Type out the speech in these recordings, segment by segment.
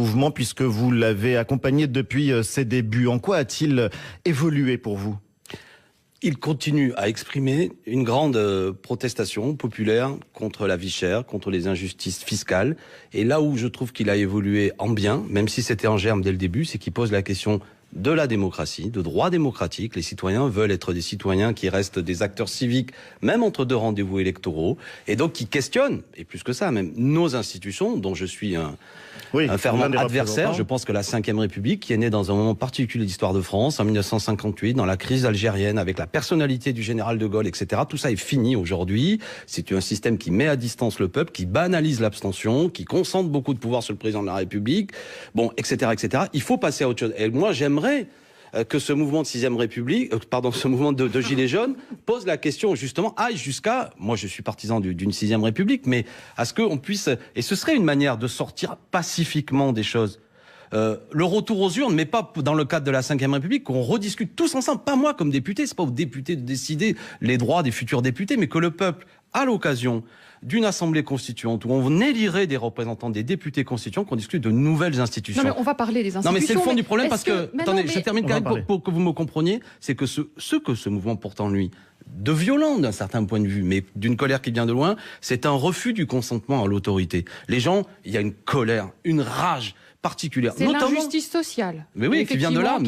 mouvement puisque vous l'avez accompagné depuis ses débuts. En quoi a-t-il évolué pour vous ? Il continue à exprimer une grande protestation populaire contre la vie chère, contre les injustices fiscales. Et là où je trouve qu'il a évolué en bien, même si c'était en germe dès le début, c'est qu'il pose la question de la démocratie, de droits démocratiques. Les citoyens veulent être des citoyens qui restent des acteurs civiques, même entre deux rendez-vous électoraux, et donc qui questionnent, et plus que ça même, nos institutions, dont je suis un fervent adversaire. Je pense que la Ve République, qui est née dans un moment particulier de l'histoire de France, en 1958, dans la crise algérienne, avec la personnalité du général de Gaulle, etc., tout ça est fini aujourd'hui. C'est un système qui met à distance le peuple, qui banalise l'abstention, qui concentre beaucoup de pouvoir sur le président de la République, bon, etc., etc. Il faut passer à autre chose. Et moi, j'aimerais que ce mouvement de 6e République, ce mouvement de Gilets jaunes pose la question justement, aille jusqu'à, moi je suis partisan d'une 6e République, mais à ce qu'on puisse, et ce serait une manière de sortir pacifiquement des choses. Le retour aux urnes, mais pas dans le cadre de la Ve République, qu'on rediscute tous ensemble, pas moi comme député, c'est pas aux députés de décider les droits des futurs députés, mais que le peuple, à l'occasion d'une assemblée constituante où on élirait des représentants des députés constituants, qu'on discute de nouvelles institutions. Non, mais on va parler des institutions. Non, mais c'est le fond du problème parce que, attendez, non, mais... je termine quand même pour que vous me compreniez, c'est que ce que ce mouvement porte en lui, de violent d'un certain point de vue, mais d'une colère qui vient de loin, c'est un refus du consentement à l'autorité. Les gens, il y a une colère, une rage particulière. C'est l'injustice sociale. Mais oui, qui vient de là.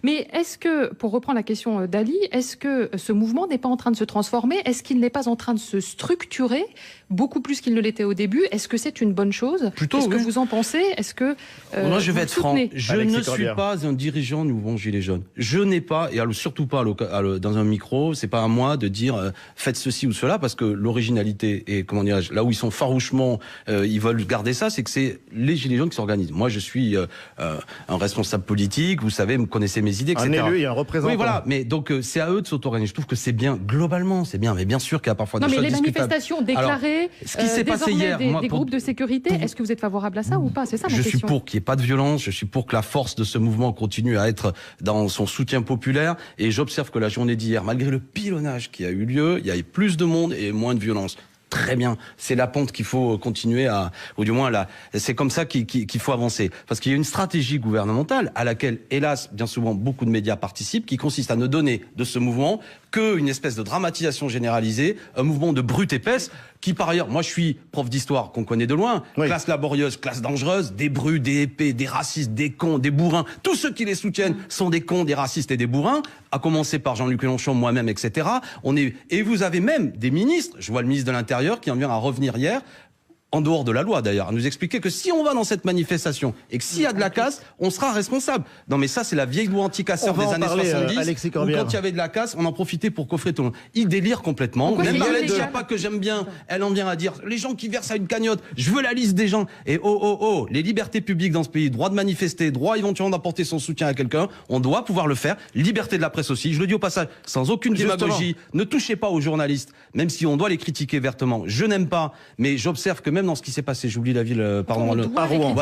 Mais est-ce que, pour reprendre la question d'Ali, est-ce que ce mouvement n'est pas en train de se transformer? Est-ce qu'il n'est pas en train de se structurer beaucoup plus qu'il ne l'était au début? Est-ce que c'est une bonne chose? Plutôt, Qu'est-ce que vous en pensez? Est-ce que moi, je vais être franc. Je Alexis ne suis pas un dirigeant du mouvement Gilets jaunes. Je n'ai pas, et surtout pas dans un micro, c'est pas à moi de dire faites ceci ou cela, parce que l'originalité et comment dirais-je, là où ils sont farouchement, ils veulent garder ça, c'est que c'est les Gilets jaunes qui s'organisent. Moi, je suis un responsable politique, vous savez, vous connaissez mes idées, etc. Un élu et un représentant. Oui, voilà. Mais donc, c'est à eux de s'auto-organiser. Je trouve que c'est bien. Globalement, c'est bien. Mais bien sûr qu'il y a parfois des choses discutables. Non, mais les manifestations déclarées, alors, ce qui s'est passé hier, des groupes de sécurité, est-ce que vous êtes favorable à ça ou pas? C'est ça ma question. Je suis pour qu'il n'y ait pas de violence. Je suis pour que la force de ce mouvement continue à être dans son soutien populaire. Et j'observe que la journée d'hier, malgré le pilonnage qui a eu lieu, il y avait plus de monde et moins de violence. Très bien, c'est la pente qu'il faut continuer à, ou du moins c'est comme ça qu'il faut avancer. Parce qu'il y a une stratégie gouvernementale à laquelle, hélas, bien souvent, beaucoup de médias participent, qui consiste à ne donner de ce mouvement qu'une espèce de dramatisation généralisée, un mouvement de brute épaisse, qui par ailleurs, moi je suis prof d'histoire qu'on connaît de loin, classe laborieuse, classe dangereuse, des brutes, des épées, des racistes, des cons, des bourrins, tous ceux qui les soutiennent sont des cons, des racistes et des bourrins, à commencer par Jean-Luc Mélenchon, moi-même, etc. Et vous avez même des ministres, je vois le ministre de l'Intérieur qui en vient à revenir hier, en dehors de la loi d'ailleurs, à nous expliquer que si on va dans cette manifestation et que s'il y a de la casse, on sera responsable. Non mais ça c'est la vieille loi anti-casseur des années 70, où quand il y avait de la casse, on en profitait pour coffrer tout le monde. Il délire complètement. Même Marlène Schiappa, que j'aime bien, elle en vient à dire, les gens qui versent à une cagnotte, je veux la liste des gens. Et les libertés publiques dans ce pays, droit de manifester, droit éventuellement d'apporter son soutien à quelqu'un, on doit pouvoir le faire. Liberté de la presse aussi, je le dis au passage, sans aucune démagogie, ne touchez pas aux journalistes, même si on doit les critiquer vertement. Je n'aime pas, mais j'observe que même dans ce qui s'est passé, j'oublie la ville, pardon, à Rouen.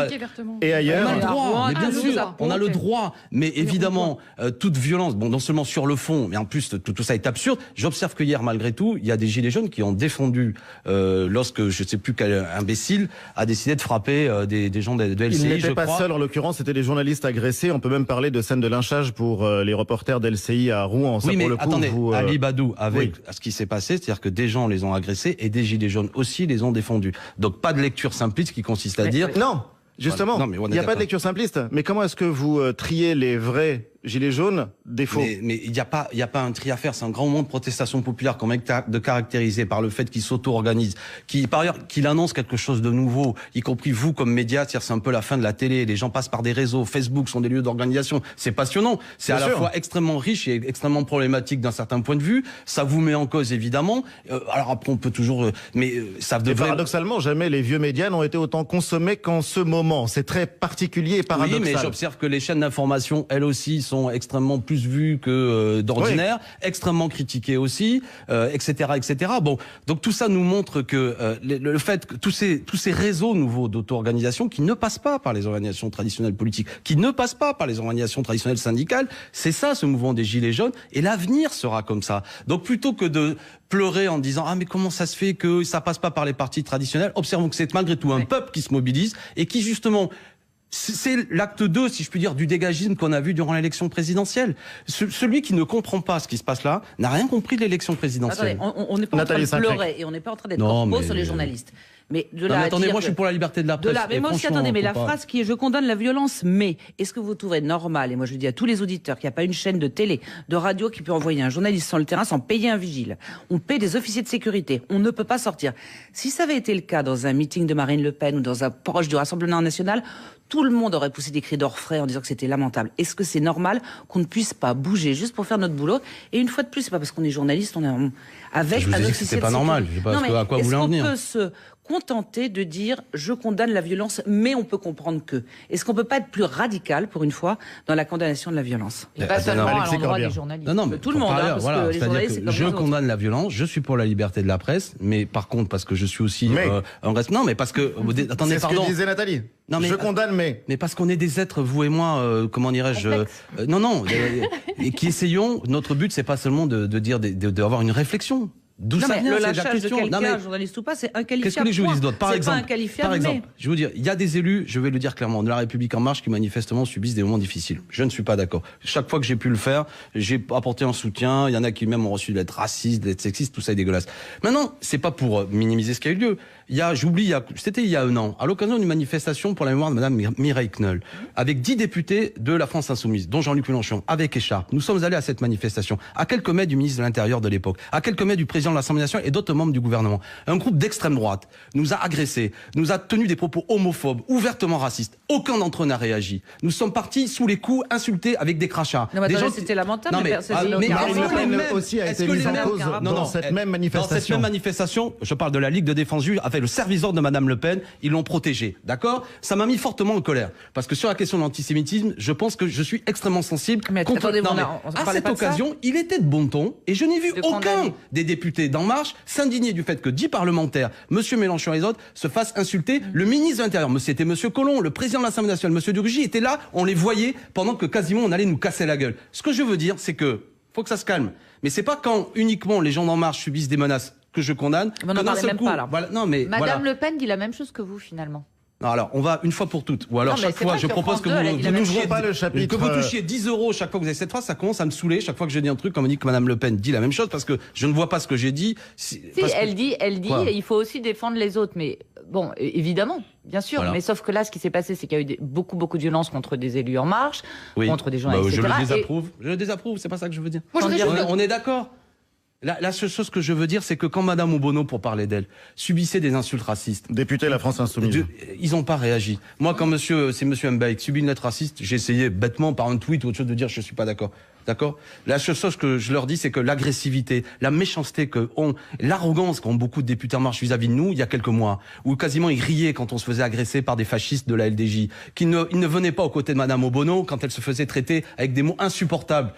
Et ailleurs. On a le droit, mais bien sûr, on a le droit, mais évidemment, toute violence, bon, non seulement sur le fond, mais en plus, tout ça est absurde. J'observe que hier, malgré tout, il y a des gilets jaunes qui ont défendu, lorsque je ne sais plus quel imbécile a décidé de frapper des gens de LCI. Il n'était pas seul, en l'occurrence, c'était des journalistes agressés. On peut même parler de scènes de lynchage pour les reporters d'LCI à Rouen. Ça, oui, mais pour le coup, attendez, Ali Badou, avec ce qui s'est passé, c'est-à-dire que des gens les ont agressés et des gilets jaunes aussi les ont défendus. Donc pas de lecture simpliste qui consiste à dire... Non, justement, il n'y a pas de lecture simpliste. Mais comment est-ce que vous triez les vrais gilets jaunes des faux? Mais il n'y a pas un tri à faire. C'est un grand moment de protestation populaire qu'on met de caractériser par le fait qu'il s'auto-organise, par ailleurs, qu'il annonce quelque chose de nouveau, y compris vous comme médias, c'est un peu la fin de la télé. Les gens passent par des réseaux, Facebook sont des lieux d'organisation. C'est passionnant. C'est à la fois extrêmement riche et extrêmement problématique d'un certain point de vue. Ça vous met en cause, évidemment. Alors après, on peut toujours... ça devrait... Et paradoxalement, jamais les vieux médias n'ont été autant consommés qu'en ce moment. C'est très particulier et paradoxal. Oui, mais j'observe que les chaînes d'information, elles aussi, sont extrêmement plus vues que d'ordinaire, extrêmement critiquées aussi, etc., etc. Bon, donc tout ça nous montre que le fait que tous ces réseaux nouveaux d'auto-organisation qui ne passent pas par les organisations traditionnelles politiques, qui ne passent pas par les organisations traditionnelles syndicales, c'est ça ce mouvement des Gilets jaunes, et l'avenir sera comme ça. Donc plutôt que de pleurer en disant « Ah mais comment ça se fait que ça passe pas par les partis traditionnels », observons que c'est malgré tout un peuple qui se mobilise et qui justement C'est l'acte 2, si je puis dire, du dégagisme qu'on a vu durant l'élection présidentielle. Celui qui ne comprend pas ce qui se passe là n'a rien compris de l'élection présidentielle. Attendez, on n'est pas en train de pleurer et on n'est pas en train d'être corbeau sur les journalistes. Mais de là attendez, moi je suis pour la liberté de la presse. Mais moi aussi, attendez, mais la phrase qui est « je condamne la violence, mais » est-ce que vous trouvez normal, et moi je dis à tous les auditeurs, qu'il n'y a pas une chaîne de télé, de radio qui peut envoyer un journaliste sur le terrain sans payer un vigile? On paie des officiers de sécurité, on ne peut pas sortir. Si ça avait été le cas dans un meeting de Marine Le Pen ou dans un proche du Rassemblement national, tout le monde aurait poussé des cris d'orfraie en disant que c'était lamentable. Est-ce que c'est normal qu'on ne puisse pas bouger juste pour faire notre boulot? Et une fois de plus, c'est pas parce qu'on est journaliste, on est avec je vous ai dit que c'était pas normal. Je sais pas à quoi vous voulez en venir. Est-ce qu'on peut se contenter de dire je condamne la violence, mais on peut comprendre que? Est-ce qu'on peut pas être plus radical pour une fois dans la condamnation de la violence? Et pas seulement à l'endroit des journalistes. Non, mais tout le monde. Parce que les journalistes, je condamne la violence. Je suis pour la liberté de la presse, mais par contre parce que je suis aussi un reste. Non, mais parce que attendez, c'est pardon. Ce que disait Nathalie. Non, mais je condamne, mais parce qu'on est des êtres, vous et moi, comment dirais-je et qui essayons. Notre but, c'est pas seulement de dire d'avoir une réflexion. D'où ça vient, le lâchage de quelqu'un, journaliste ou pas, c'est inqualifiable. Qu'est-ce que les journalistes doivent? Par exemple, mais... je vais vous dire, il y a des élus, je vais le dire clairement, de La République En Marche qui manifestement subissent des moments difficiles. Je ne suis pas d'accord. Chaque fois que j'ai pu le faire, j'ai apporté un soutien. Il y en a qui même ont reçu d'être racistes, d'être sexistes, tout ça est dégueulasse. Maintenant, c'est pas pour minimiser ce qui a eu lieu. C'était il y a un an, à l'occasion d'une manifestation pour la mémoire de Madame Mireille Knoll, avec 10 députés de la France Insoumise, dont Jean-Luc Mélenchon, avec écharpe. Nous sommes allés à cette manifestation, à quelques mètres du ministre de l'Intérieur de l'époque, à quelques mètres du président de l'Assemblée nationale et d'autres membres du gouvernement. Un groupe d'extrême droite nous a agressés, nous a tenu des propos homophobes, ouvertement racistes. Aucun d'entre eux n'a réagi. Nous sommes partis sous les coups, insultés avec des crachats. Non, mais attendez, c'était lamentable. Marine Le Pen aussi a été mise en cause dans cette même manifestation. Dans cette même manifestation, je parle de la Ligue de défense juive, avec le service de Madame Le Pen, ils l'ont protégée, d'accord? Ça m'a mis fortement en colère, parce que sur la question de l'antisémitisme, je pense que je suis extrêmement sensible. Mais attendez, à cette occasion, il était de bon ton, et je n'ai vu aucun des députés d'En Marche s'indigner du fait que 10 parlementaires, Monsieur Mélenchon et les autres, se fassent insulter. Le ministre de l'Intérieur, c'était Monsieur Collomb, le président de l'Assemblée nationale, Monsieur de Rugy, était là, on les voyait pendant que quasiment on allait nous casser la gueule. Ce que je veux dire, c'est que faut que ça se calme. Mais c'est pas quand uniquement les gens d'En Marche subissent des menaces que je condamne. On n'en parlait même pas, là. Voilà, non, mais Madame Le Pen dit la même chose que vous, finalement. Non, alors, on va une fois pour toutes. Ou alors, chaque fois, je propose que vous n'ouvrez pas le chapitre. Que vous touchiez 10 € chaque fois que vous avez cette phrase, ça commence à me saouler. Chaque fois que je dis un truc, comme on dit que Madame Le Pen dit la même chose, parce que je ne vois pas ce que j'ai dit. Elle dit, il faut aussi défendre les autres. Mais bon, évidemment, bien sûr. Voilà. Mais sauf que là, ce qui s'est passé, c'est qu'il y a eu beaucoup de violences contre des élus En Marche, contre des journalistes, etc. Je le désaprouve, c'est pas ça que je veux dire. On est d'accord. La seule chose que je veux dire, c'est que quand Madame Obono, pour parler d'elle, subissait des insultes racistes, député de la France Insoumise, ils n'ont pas réagi. Moi, quand c'est Monsieur Mbaye qui subit une lettre raciste, j'ai essayé bêtement par un tweet ou autre chose de dire je suis pas d'accord. D'accord? La seule chose que je leur dis, c'est que l'agressivité, la méchanceté l'arrogance qu'ont beaucoup de députés En Marche vis-à-vis de nous, il y a quelques mois, où quasiment ils riaient quand on se faisait agresser par des fascistes de la LDJ, ils ne venaient pas aux côtés de Madame Obono quand elle se faisait traiter avec des mots insupportables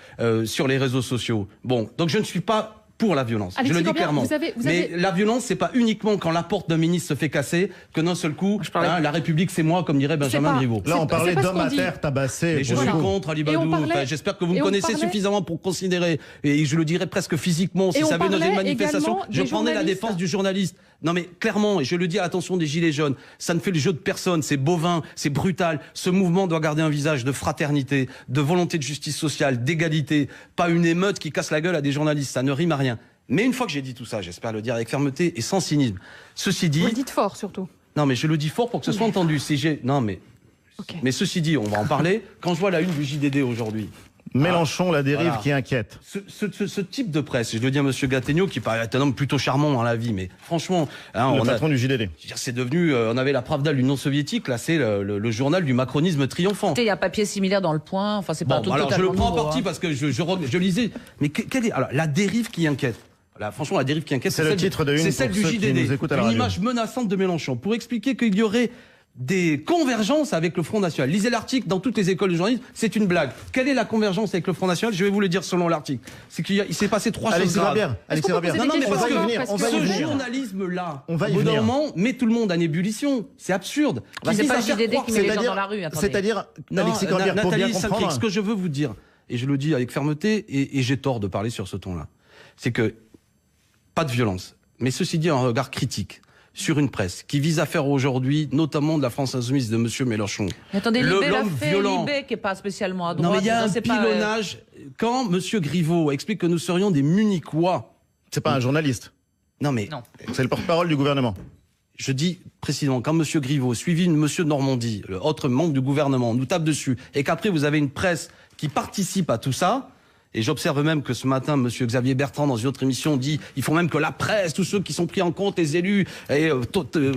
sur les réseaux sociaux. Bon, donc je ne suis pas pour la violence. Je le dis clairement. Mais la violence, c'est pas uniquement quand la porte d'un ministre se fait casser que d'un seul coup, la République, c'est moi, comme dirait Benjamin Griveaux. Là, on parlait d'hommes à terre tabassés. Mais je suis contre Ali Badou. J'espère que vous me connaissez suffisamment pour considérer, et je le dirais presque physiquement, si ça avait dans une manifestation, je prendrais la défense du journaliste. Non mais clairement, et je le dis à l'attention des Gilets jaunes, ça ne fait le jeu de personne, c'est bovin, c'est brutal. Ce mouvement doit garder un visage de fraternité, de volonté de justice sociale, d'égalité, pas une émeute qui casse la gueule à des journalistes, ça ne rime à rien. Mais une fois que j'ai dit tout ça, j'espère le dire avec fermeté et sans cynisme. Ceci dit... Vous le dites fort surtout. Non mais je le dis fort pour que ce soit entendu. Mais ceci dit, on va en parler. Quand je vois la une du JDD aujourd'hui... Mélenchon, la dérive qui inquiète. Ce type de presse, je le dis à Monsieur Gattegno, qui paraît être un homme plutôt charmant dans la vie, mais franchement... le patron du JDD. C'est devenu... on avait la Pravda de l'Union soviétique, là c'est le journal du macronisme triomphant. Il y a un papier similaire dans Le Point, enfin c'est pas tout alors je le prends en nouveau, partie parce que je lisais. Mais quelle est... Alors, la dérive qui inquiète. Là, franchement, la dérive qui inquiète, c'est le titre de une, c'est celle du JDD. Une image menaçante de Mélenchon pour expliquer qu'il y aurait des convergences avec le Front National. Lisez l'article dans toutes les écoles de journalisme, c'est une blague. Quelle est la convergence avec le Front National? Je vais vous le dire selon l'article. C'est qu'il s'est passé 3 choses graves. Alexis Rabien. Non, mais parce que ce journalisme-là, au bout d'un moment, met tout le monde en ébullition. C'est absurde. C'est pas le JDD qui met les gens dans la rue. C'est-à-dire, Alexis Rabien, pour bien comprendre. Ce que je veux vous dire, et je le dis avec fermeté, et j'ai tort de parler sur ce ton-là, c'est que pas de violence. Mais ceci dit, un regard critique sur une presse qui vise à faire aujourd'hui, notamment de la France insoumise de M. Mélenchon. Mais attendez, Libé l'a l'homme fait, violent. Libé qui n'est pas spécialement à droite. Non mais il y a un c'est pas, pilonnage. Quand M. Griveaux explique que nous serions des Munichois. C'est pas un journaliste. Non mais Non. C'est le porte-parole du gouvernement. je dis précisément, quand M. Griveaux, suivi de M. Normandie, le autre membre du gouvernement, nous tape dessus, et qu'après vous avez une presse qui participe à tout ça, et j'observe même que ce matin, M. Xavier Bertrand, dans une autre émission, dit il faut même que la presse, tous ceux qui sont pris en compte, les élus, et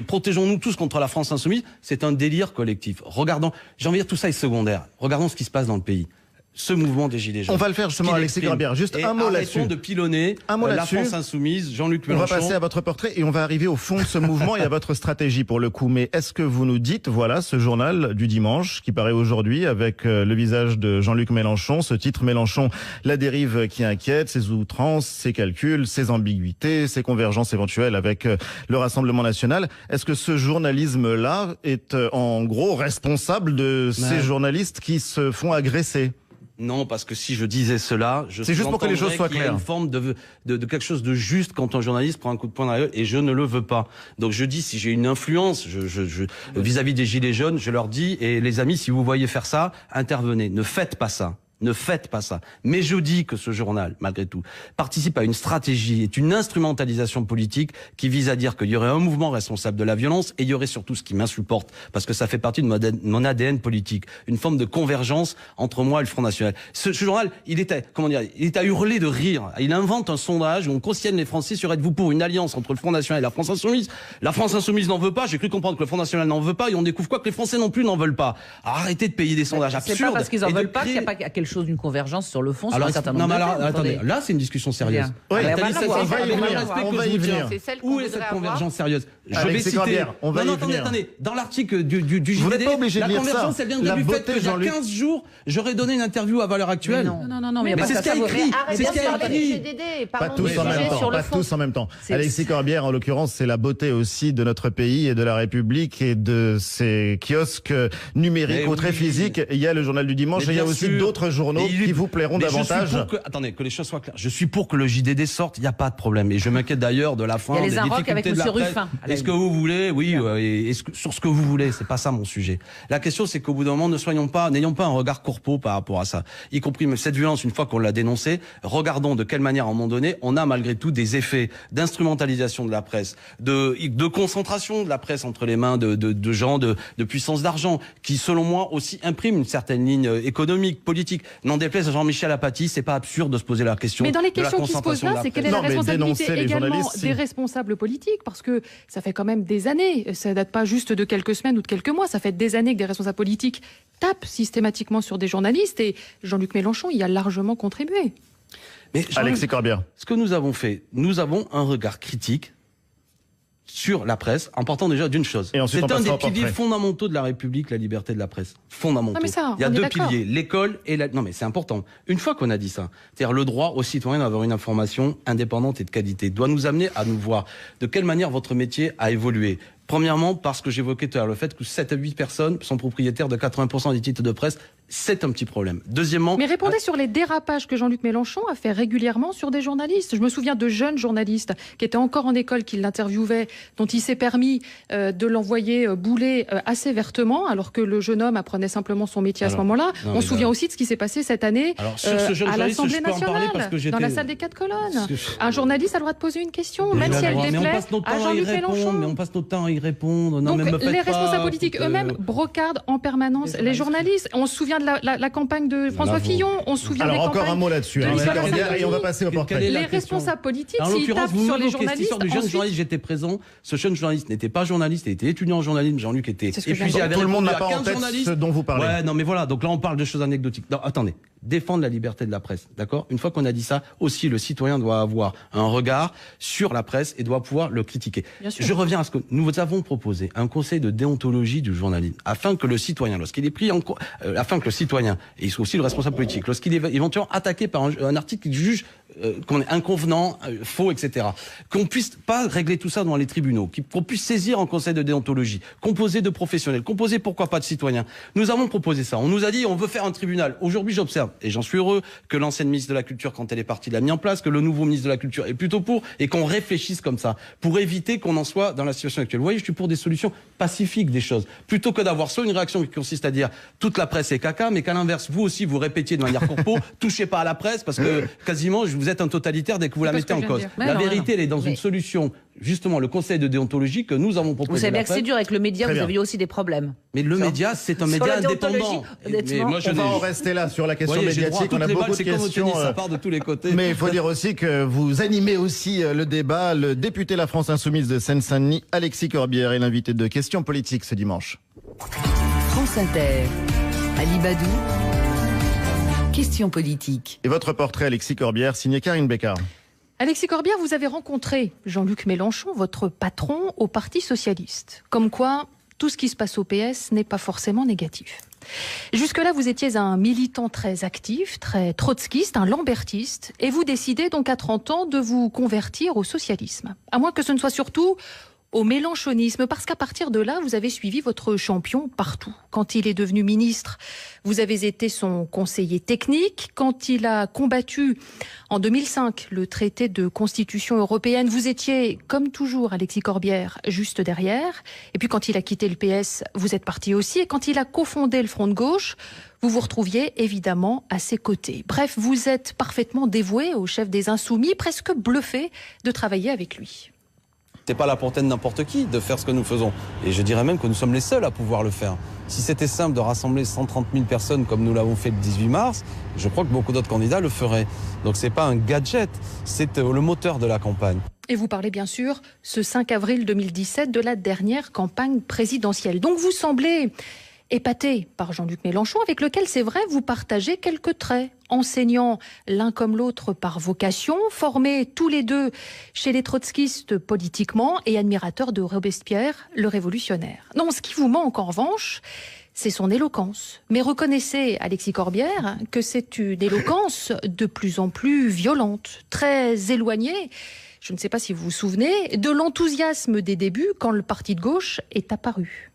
protégeons-nous tous contre la France insoumise. C'est un délire collectif. Regardons, j'ai envie de dire, tout ça est secondaire. Regardons ce qui se passe dans le pays. Ce mouvement des Gilets jaunes. On va le faire justement, Alexis Corbière. Juste un mot là-dessus. Arrêtons de pilonner la France insoumise, Jean-Luc Mélenchon. On va passer à votre portrait et on va arriver au fond de ce mouvement et à votre stratégie pour le coup. Mais est-ce que vous nous dites, voilà, ce journal du dimanche qui paraît aujourd'hui avec le visage de Jean-Luc Mélenchon, ce titre Mélenchon, la dérive qui inquiète, ses outrances, ses calculs, ses ambiguïtés, ses convergences éventuelles avec le Rassemblement national. Est-ce que ce journalisme-là est en gros responsable de ces journalistes qui se font agresser ? Non, parce que si je disais cela, c'est juste pour que les choses soient claires. Il y a une forme de quelque chose de juste quand un journaliste prend un coup de poing dans la gueule, et je ne le veux pas. Donc je dis, si j'ai une influence vis-à-vis des Gilets jaunes, je leur dis, et les amis, si vous voyez faire ça, intervenez. Ne faites pas ça. Ne faites pas ça. Mais je dis que ce journal, malgré tout, participe à une stratégie, est une instrumentalisation politique qui vise à dire qu'il y aurait un mouvement responsable de la violence, et il y aurait surtout ce qui m'insupporte, parce que ça fait partie de mon ADN politique, une forme de convergence entre moi et le Front National. Ce journal, il est à hurler de rire. Il invente un sondage où on questionne les Français sur êtes-vous pour une alliance entre le Front National et la France Insoumise. La France Insoumise n'en veut pas, j'ai cru comprendre que le Front National n'en veut pas, et on découvre quoi, que les Français non plus n'en veulent pas. Arrêtez de payer des sondages absurdes. C'est pas parce qu'ils en veulent pas qu'il n'y a pas quelque chose d'une convergence sur le fond, sur un certain nombre de thèmes. Attendez, là c'est une discussion sérieuse. Oui, on va y venir. Où est cette convergence sérieuse? Je vais citer. Attendez. Dans l'article du JDD, la convergence, elle vient du fait que il y a 15 jours, j'aurais donné une interview à Valeurs Actuelles. Non, mais c'est ce qu'il y a écrit. C'est ce qu'il y a écrit. Pas tous en même temps. Alexis Corbière, en l'occurrence, c'est la beauté aussi de notre pays et de la République et de ces kiosques numériques ou très physiques. Il y a le journal du dimanche et il y a aussi d'autres journaux qui vous plairont davantage. Attendez, que les choses soient claires. Je suis pour que le JDD sorte, il n'y a pas de problème. Et je m'inquiète d'ailleurs de la fin, des difficultés de la presse. Est-ce que vous voulez, sur ce que vous voulez, c'est pas ça mon sujet. La question, c'est qu'au bout d'un moment, n'ayons pas un regard corpo par rapport à ça. Y compris même cette violence, une fois qu'on l'a dénoncée, regardons de quelle manière, à un moment donné, on a malgré tout des effets d'instrumentalisation de la presse, de concentration de la presse entre les mains de gens de puissance d'argent, qui, selon moi, aussi impriment une certaine ligne économique, politique. N'en déplaise à Jean-Michel Apathy, c'est pas absurde de se poser la question. Mais dans les questions qui se posent là, c'est quelle est la responsabilité également des responsables politiques, parce que ça fait quand même des années, ça date pas juste de quelques semaines ou de quelques mois, ça fait des années que des responsables politiques tapent systématiquement sur des journalistes, et Jean-Luc Mélenchon y a largement contribué. Mais Alexis Corbière, ce que nous avons fait, nous avons un regard critique sur la presse, en partant déjà d'une chose. C'est un des piliers fondamentaux de la République, la liberté de la presse. Fondamentaux. Il y a deux piliers, l'école et la... Non mais c'est important. Une fois qu'on a dit ça, c'est-à-dire le droit aux citoyens d'avoir une information indépendante et de qualité, doit nous amener à nous voir de quelle manière votre métier a évolué. Premièrement, parce que j'évoquais tout à l'heure le fait que 7 à 8 personnes sont propriétaires de 80% des titres de presse, c'est un petit problème. Deuxièmement... Mais répondez sur les dérapages que Jean-Luc Mélenchon a fait régulièrement sur des journalistes. Je me souviens de jeunes journalistes qui étaient encore en école, qui l'interviewaient, dont il s'est permis de l'envoyer bouler assez vertement, alors que le jeune homme apprenait simplement son métier à ce moment-là. On se souvient aussi de ce qui s'est passé cette année à l'Assemblée nationale, dans la salle des 4 colonnes. Un journaliste a le droit de poser une question, même si elle déplaît à Jean-Luc Mélenchon. Mais on passe notre temps à y répondre. Non, donc les responsables politiques eux-mêmes brocardent en permanence les journalistes. On se souvient de la campagne de François Fillon, on se souvient des campagnes... Alors encore un mot là-dessus, et on va passer au portrait. Les responsables politiques, s'ils tapent sur les journalistes... du jeune journaliste, j'étais présent. Ce jeune journaliste n'était pas journaliste, il était étudiant en journalisme. Jean-Luc était épuisé. Tout le monde n'a pas en tête ce dont vous parlez. Ouais, non mais voilà, donc là on parle de choses anecdotiques. Non, attendez. Défendre la liberté de la presse, d'accord? Une fois qu'on a dit ça, aussi le citoyen doit avoir un regard sur la presse et doit pouvoir le critiquer. Je reviens à ce que nous avons proposé, un conseil de déontologie du journalisme, afin que le citoyen, lorsqu'il est pris en afin que le citoyen, et aussi le responsable politique, lorsqu'il est éventuellement attaqué par un article qu'il juge qu'on est inconvenant, faux, etc., qu'on puisse pas régler tout ça dans les tribunaux, qu'on puisse saisir un conseil de déontologie, composé de professionnels, composé pourquoi pas de citoyens. Nous avons proposé ça. On nous a dit on veut faire un tribunal. Aujourd'hui, j'observe et j'en suis heureux, que l'ancienne ministre de la Culture, quand elle est partie, l'a mis en place, que le nouveau ministre de la Culture est plutôt pour, et qu'on réfléchisse comme ça, pour éviter qu'on en soit dans la situation actuelle. Vous voyez, je suis pour des solutions pacifiques des choses, plutôt que d'avoir soit une réaction qui consiste à dire toute la presse est caca, mais qu'à l'inverse, vous aussi, vous répétiez de manière corpo, touchez pas à la presse, parce que quasiment, vous êtes un totalitaire dès que vous la mettez en cause. La vérité, elle est dans une solution, justement, le conseil de déontologie que nous avons proposé. Vous savez bien que c'est dur avec le média, vous avez eu aussi des problèmes. Mais le média, c'est un média indépendant. Mais moi, on va en rester là sur la question médiatique. On a beaucoup de questions. Ça part de tous les côtés. Mais il faut dire aussi que vous animez aussi le débat. Le député La France Insoumise de Seine-Saint-Denis, Alexis Corbière, est l'invité de Questions politiques ce dimanche. France Inter, Ali Badou, Questions politiques. Et votre portrait, Alexis Corbière, signé Karine Bécard. Alexis Corbière, vous avez rencontré Jean-Luc Mélenchon, votre patron, au Parti Socialiste. Comme quoi, tout ce qui se passe au PS n'est pas forcément négatif. Jusque-là, vous étiez un militant très actif, très trotskiste, un lambertiste, et vous décidez donc à 30 ans de vous convertir au socialisme. À moins que ce ne soit surtout au mélenchonisme, parce qu'à partir de là, vous avez suivi votre champion partout. Quand il est devenu ministre, vous avez été son conseiller technique. Quand il a combattu en 2005 le traité de constitution européenne, vous étiez, comme toujours, Alexis Corbière, juste derrière. Et puis quand il a quitté le PS, vous êtes parti aussi. Et quand il a cofondé le Front de gauche, vous vous retrouviez évidemment à ses côtés. Bref, vous êtes parfaitement dévoué au chef des Insoumis, presque bluffé de travailler avec lui. C'est pas la portée de n'importe qui de faire ce que nous faisons. Et je dirais même que nous sommes les seuls à pouvoir le faire. Si c'était simple de rassembler 130 000 personnes comme nous l'avons fait le 18 mars, je crois que beaucoup d'autres candidats le feraient. Donc c'est pas un gadget, c'est le moteur de la campagne. Et vous parlez bien sûr, ce 5 avril 2017, de la dernière campagne présidentielle. Donc vous semblez épaté par Jean-Luc Mélenchon, avec lequel, c'est vrai, vous partagez quelques traits. Enseignants l'un comme l'autre par vocation, formés tous les deux chez les trotskistes politiquement et admirateurs de Robespierre, le révolutionnaire. Non, ce qui vous manque en revanche, c'est son éloquence. Mais reconnaissez, Alexis Corbière, que c'est une éloquence de plus en plus violente, très éloignée, je ne sais pas si vous vous souvenez, de l'enthousiasme des débuts quand le parti de gauche est apparu.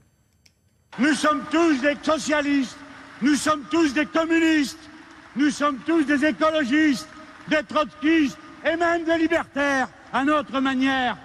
Nous sommes tous des socialistes, nous sommes tous des communistes, nous sommes tous des écologistes, des trotskistes et même des libertaires, à notre manière.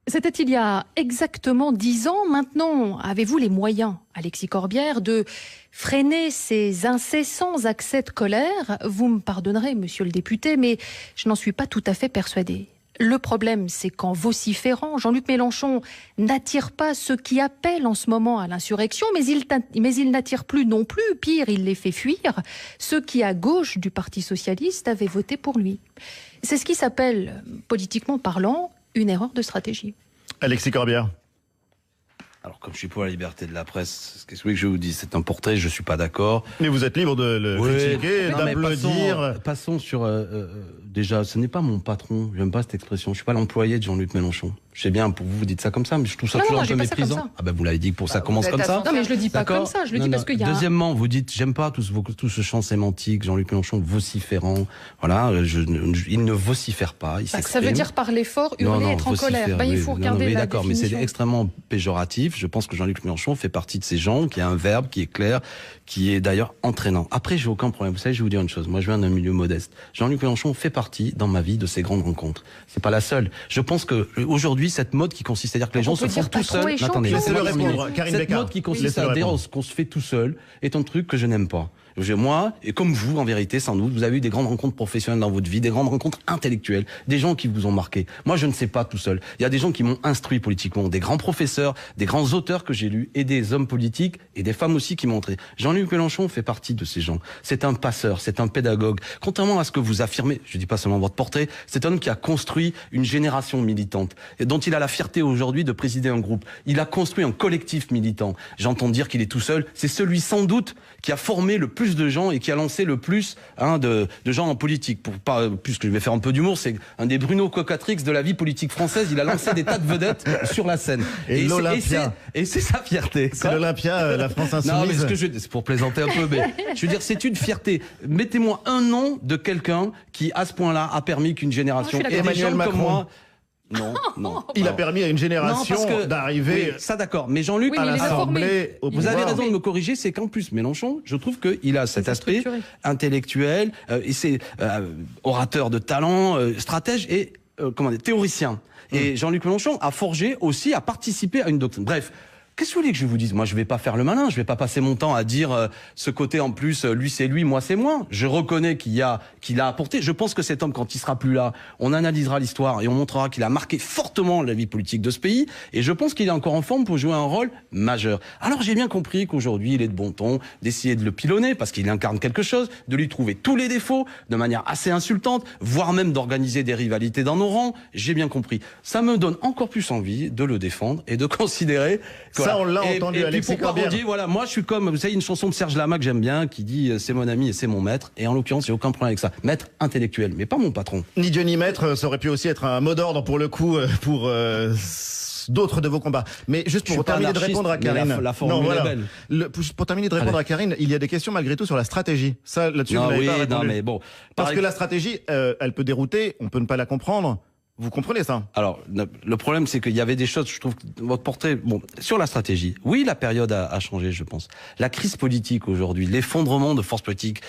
C'était il y a exactement 10 ans. Maintenant, avez-vous les moyens, Alexis Corbière, de freiner ces incessants accès de colère? Vous me pardonnerez, monsieur le député, mais je n'en suis pas tout à fait persuadée. Le problème, c'est qu'en vociférant, Jean-Luc Mélenchon n'attire pas ceux qui appellent en ce moment à l'insurrection, mais il n'attire plus non plus, pire, il les fait fuir, ceux qui, à gauche du Parti Socialiste, avaient voté pour lui. C'est ce qui s'appelle, politiquement parlant, une erreur de stratégie. Alexis Corbière. Alors, comme je suis pour la liberté de la presse, qu'est-ce que je vous dis? C'est un portrait, je suis pas d'accord. Mais vous êtes libre de le critiquer, d'applaudir. Passons sur... déjà, ce n'est pas mon patron, j'aime pas cette expression. Je suis pas l'employé de Jean-Luc Mélenchon. Je sais bien, pour vous, vous dites ça comme ça, mais je trouve ça toujours un peu méprisant. Ah ben, vous l'avez dit que pour ça commence comme ça. Non, mais je le dis pas comme ça, je le dis parce qu'il y a... Deuxièmement, vous dites, j'aime pas tout ce champ sémantique, Jean-Luc Mélenchon vociférant. Voilà, il ne vocifère pas, il s'exprime. Ça veut dire parler fort, hurler, être en colère. Ben, il faut regarder la d'accord, mais c'est extrêmement péjoratif. Je pense que Jean-Luc Mélenchon fait partie de ces gens qui a un verbe qui est clair, qui est d'ailleurs entraînant. Après, j'ai aucun problème. Vous savez, je vais vous dire une chose. Moi, je viens d'un milieu modeste. Jean-Luc Mélenchon fait partie, dans ma vie, de ces grandes rencontres. C'est pas la seule. Je pense que aujourd'hui, cette mode qui consiste à dire que les gens se font tout seuls. Attendez, laissez-le répondre, Karine Bécard. Cette mode qui consiste à dire qu'on se fait tout seul est un truc que je n'aime pas. Moi, et comme vous, en vérité, sans doute, vous avez eu des grandes rencontres professionnelles dans votre vie, des grandes rencontres intellectuelles, des gens qui vous ont marqué. Moi, je ne sais pas tout seul. Il y a des gens qui m'ont instruit politiquement, des grands professeurs, des grands auteurs que j'ai lus, et des hommes politiques, et des femmes aussi qui m'ont montré. Jean-Luc Mélenchon fait partie de ces gens. C'est un passeur, c'est un pédagogue. Contrairement à ce que vous affirmez, je dis pas seulement votre portrait, c'est un homme qui a construit une génération militante, et dont il a la fierté aujourd'hui de présider un groupe. Il a construit un collectif militant. J'entends dire qu'il est tout seul. C'est celui, sans doute, qui a formé le plus de gens et qui a lancé le plus de gens en politique. Puisque je vais faire un peu d'humour, c'est un des Bruno Cocatrix de la vie politique française. Il a lancé des tas de vedettes sur la scène. Et c'est sa fierté. C'est l'Olympia, la France Insoumise. Non, mais c'est pour plaisanter un peu, mais je veux dire, c'est une fierté. Mettez-moi un nom de quelqu'un qui, à ce point-là, a permis qu'une génération... Emmanuel Macron. Comme moi, Non. Il a permis à une génération d'arriver... Oui, ça d'accord, mais Jean-Luc, à l'Assemblée, vous avez raison de me corriger, c'est qu'en plus, Mélenchon, je trouve qu'il a cet aspect intellectuel, et c'est orateur de talent, stratège et théoricien. Et Jean-Luc Mélenchon a forgé aussi, a participé à une doctrine. Bref. Qu'est-ce que vous voulez que je vous dise? Moi, je vais pas faire le malin. Je vais pas passer mon temps à dire ce côté en plus, lui c'est lui, moi c'est moi. Je reconnais qu'il a apporté. Je pense que cet homme, quand il sera plus là, on analysera l'histoire et on montrera qu'il a marqué fortement la vie politique de ce pays. Et je pense qu'il est encore en forme pour jouer un rôle majeur. Alors j'ai bien compris qu'aujourd'hui, il est de bon ton d'essayer de le pilonner parce qu'il incarne quelque chose, de lui trouver tous les défauts de manière assez insultante, voire même d'organiser des rivalités dans nos rangs. J'ai bien compris. Ça me donne encore plus envie de le défendre et de considérer que ça, on l'a entendu, Alexis Corbière. Voilà, moi, je suis comme, vous savez, une chanson de Serge Lama que j'aime bien, qui dit « c'est mon ami et c'est mon maître ». Et en l'occurrence, j'ai aucun problème avec ça. Maître intellectuel, mais pas mon patron. Ni Dieu ni maître, ça aurait pu aussi être un mot d'ordre pour le coup, pour d'autres de vos combats. Mais juste pour terminer de répondre à Karine. La formule est belle. Pour terminer de répondre à Karine, il y a des questions malgré tout sur la stratégie. Ça, là-dessus, vous n'avez pas répondu. Non, mais bon. Parce que la stratégie, elle peut dérouter, on peut ne pas la comprendre. Vous comprenez ça? Alors, le problème, c'est qu'il y avait des choses, je trouve, votre portrait, sur la stratégie. Oui, la période a changé, je pense. La crise politique aujourd'hui, l'effondrement de forces politiques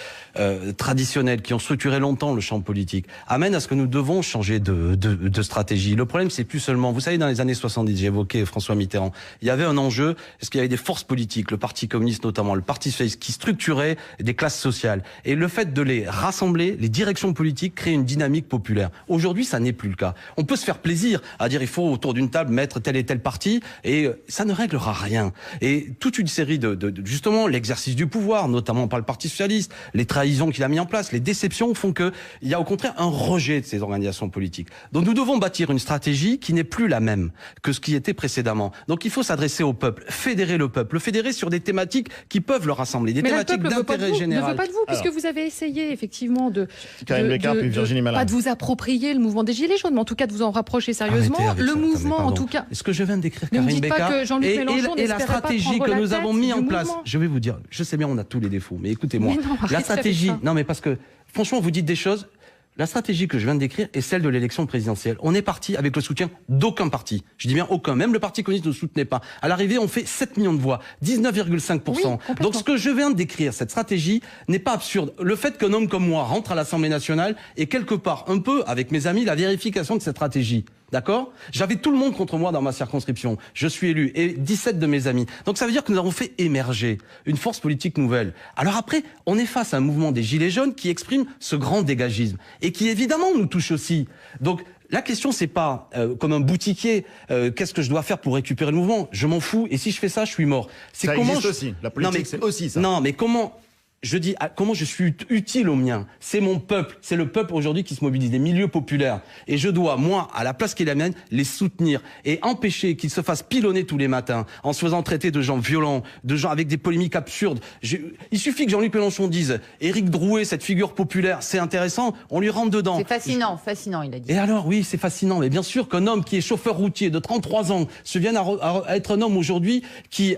traditionnelles qui ont structuré longtemps le champ politique, amène à ce que nous devons changer de stratégie. Le problème, c'est plus seulement, vous savez, dans les années 70, j'ai évoqué François Mitterrand, il y avait un enjeu, parce qu'il y avait des forces politiques, le Parti communiste notamment, le Parti socialiste, qui structuraient des classes sociales. Et le fait de les rassembler, les directions politiques, créent une dynamique populaire. Aujourd'hui, ça n'est plus le cas. On peut se faire plaisir à dire il faut autour d'une table mettre tel et tel parti et ça ne réglera rien. Et toute une série de justement l'exercice du pouvoir, notamment par le Parti socialiste, les trahisons qu'il a mis en place, les déceptions font que il y a au contraire un rejet de ces organisations politiques. Donc nous devons bâtir une stratégie qui n'est plus la même que ce qui était précédemment. Donc il faut s'adresser au peuple, fédérer le peuple, le fédérer sur des thématiques qui peuvent le rassembler, des thématiques d'intérêt général. Ne veut pas de vous, puisque vous avez essayé effectivement pas de vous approprier le mouvement des Gilets jaunes, mais en tout cas de vous en rapprocher sérieusement. Le mouvement, en tout cas. Est-ce que je viens de décrire Karine Bécard et la stratégie que nous avons mis en place? Je vais vous dire, je sais bien, on a tous les défauts, mais écoutez-moi. La stratégie, non mais parce que, franchement, vous dites des choses. La stratégie que je viens de décrire est celle de l'élection présidentielle. On est parti avec le soutien d'aucun parti. Je dis bien aucun. Même le Parti communiste ne soutenait pas. À l'arrivée, on fait 7 millions de voix, 19,5%. Oui, donc ce que je viens de décrire, cette stratégie, n'est pas absurde. Le fait qu'un homme comme moi rentre à l'Assemblée nationale est quelque part, un peu, avec mes amis, la vérification de cette stratégie. D'accord? J'avais tout le monde contre moi dans ma circonscription. Je suis élu et 17 de mes amis. Donc ça veut dire que nous avons fait émerger une force politique nouvelle. Alors après, on est face à un mouvement des Gilets jaunes qui exprime ce grand dégagisme et qui évidemment nous touche aussi. Donc la question, c'est pas comme un boutiquier, qu'est-ce que je dois faire pour récupérer le mouvement? Je m'en fous et si je fais ça, je suis mort. C'est ça existe aussi. La politique, c'est aussi ça. Non, mais comment... Je dis comment je suis utile au mien. C'est mon peuple, c'est le peuple aujourd'hui qui se mobilise, des milieux populaires. Et je dois, moi, à la place qu'il amène, les soutenir et empêcher qu'ils se fassent pilonner tous les matins en se faisant traiter de gens violents, de gens avec des polémiques absurdes. Il suffit que Jean-Luc Mélenchon dise Éric Drouet, cette figure populaire, c'est intéressant, on lui rentre dedans. C'est fascinant, fascinant, il a dit. Et alors, oui, c'est fascinant. Mais bien sûr qu'un homme qui est chauffeur routier de 33 ans se vienne à être un homme aujourd'hui qui,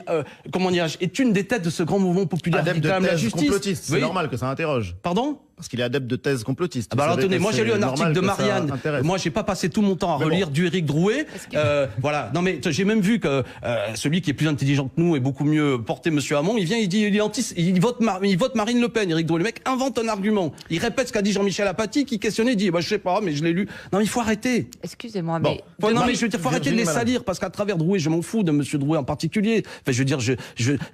est une des têtes de ce grand mouvement populaire qui réclame la justice. C'est normal que ça interroge. Pardon? Parce qu'il est adepte de thèses complotistes. Ah bah alors attendez, moi j'ai lu un article de Marianne. Moi j'ai pas passé tout mon temps à relire du Éric Drouet. Voilà. Non mais j'ai même vu que celui qui est plus intelligent que nous et beaucoup mieux porté, Monsieur Hamon, il vient, il dit, il vote Marine Le Pen. Éric Drouet, le mec invente un argument. Il répète ce qu'a dit Jean-Michel Apathy, qui questionnait, il dit, je sais pas, mais je l'ai lu. Non mais il faut arrêter. Excusez-moi, mais non mais je veux dire, faut arrêter de les salir parce qu'à travers Drouet, je m'en fous de Monsieur Drouet en particulier. Enfin, je veux dire,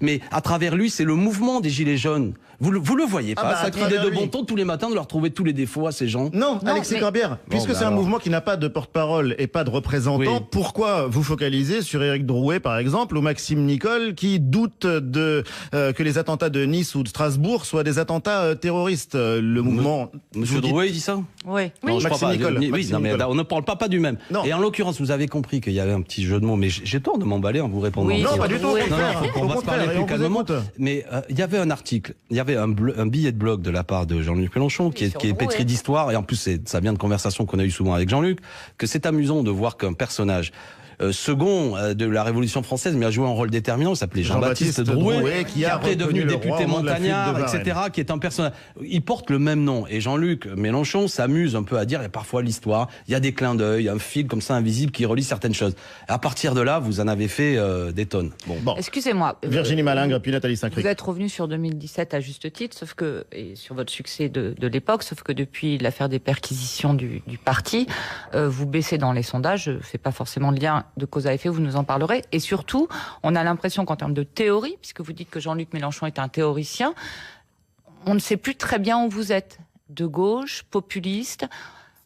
mais à travers lui, c'est le mouvement des Gilets jaunes. Vous le voyez pas? Ça crie de bon ton tous les matins de leur trouver tous les défauts à ces gens. Non, Alexis Corbière, puisque c'est un mouvement qui n'a pas de porte-parole et pas de représentant, pourquoi vous focalisez sur Éric Drouet, par exemple, ou Maxime Nicole, qui doutent que les attentats de Nice ou de Strasbourg soient des attentats terroristes? Le mouvement... Monsieur Drouet, il dit ça? Oui. Non, je Maxime crois pas. Nicole. Oui, non, mais on ne parle pas du même. Non. Et en l'occurrence, vous avez compris qu'il y avait un petit jeu de mots, mais j'ai tort de m'emballer en vous répondant. Oui, non, pas du tout. On va se parler plus calmement. Mais il y avait un article, il y avait un billet de blog de la part de Jean-Luc Mélenchon, qui est pétri d'histoire, et en plus ça vient de conversations qu'on a eues souvent avec Jean-Luc, que c'est amusant de voir qu'un personnage second de la Révolution française, mais a joué un rôle déterminant. Il s'appelait Jean-Baptiste Drouet, qui après est devenu député montagnard, etc., qui est un personnage. Il porte le même nom. Et Jean-Luc Mélenchon s'amuse un peu à dire, il y a parfois l'histoire, il y a des clins d'œil, un fil comme ça invisible qui relie certaines choses. À partir de là, vous en avez fait des tonnes. Bon. Excusez-moi. Virginie Malingue, puis Nathalie Saint-Cric. Vous êtes revenu sur 2017 à juste titre, sauf que, et sur votre succès de l'époque, sauf que depuis l'affaire des perquisitions du parti, vous baissez dans les sondages. Je ne fais pas forcément de lien de cause à effet, vous nous en parlerez. Et surtout, on a l'impression qu'en termes de théorie, puisque vous dites que Jean-Luc Mélenchon est un théoricien, on ne sait plus très bien où vous êtes. De gauche, populiste.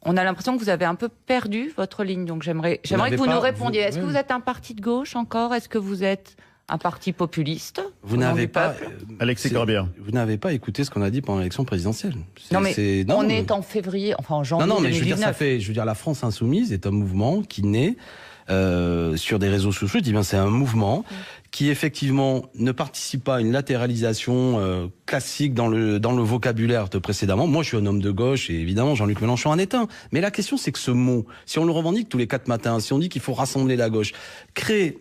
On a l'impression que vous avez un peu perdu votre ligne. Donc j'aimerais que vous nous répondiez. Est-ce que vous êtes un parti de gauche encore? Est-ce que vous êtes un parti populiste? Vous n'avez pas, Alexis Corbière. Vous n'avez pas écouté ce qu'on a dit pendant l'élection présidentielle. On est en février, enfin en janvier 2019. Je veux dire, la France Insoumise est un mouvement qui naît sur des réseaux sociaux. Je dis bien, c'est un mouvement qui effectivement ne participe pas à une latéralisation classique dans le vocabulaire de précédemment. Moi, je suis un homme de gauche et évidemment, Jean-Luc Mélenchon en est un. Mais la question, c'est que ce mot, si on le revendique tous les 4 matins, si on dit qu'il faut rassembler la gauche, créer,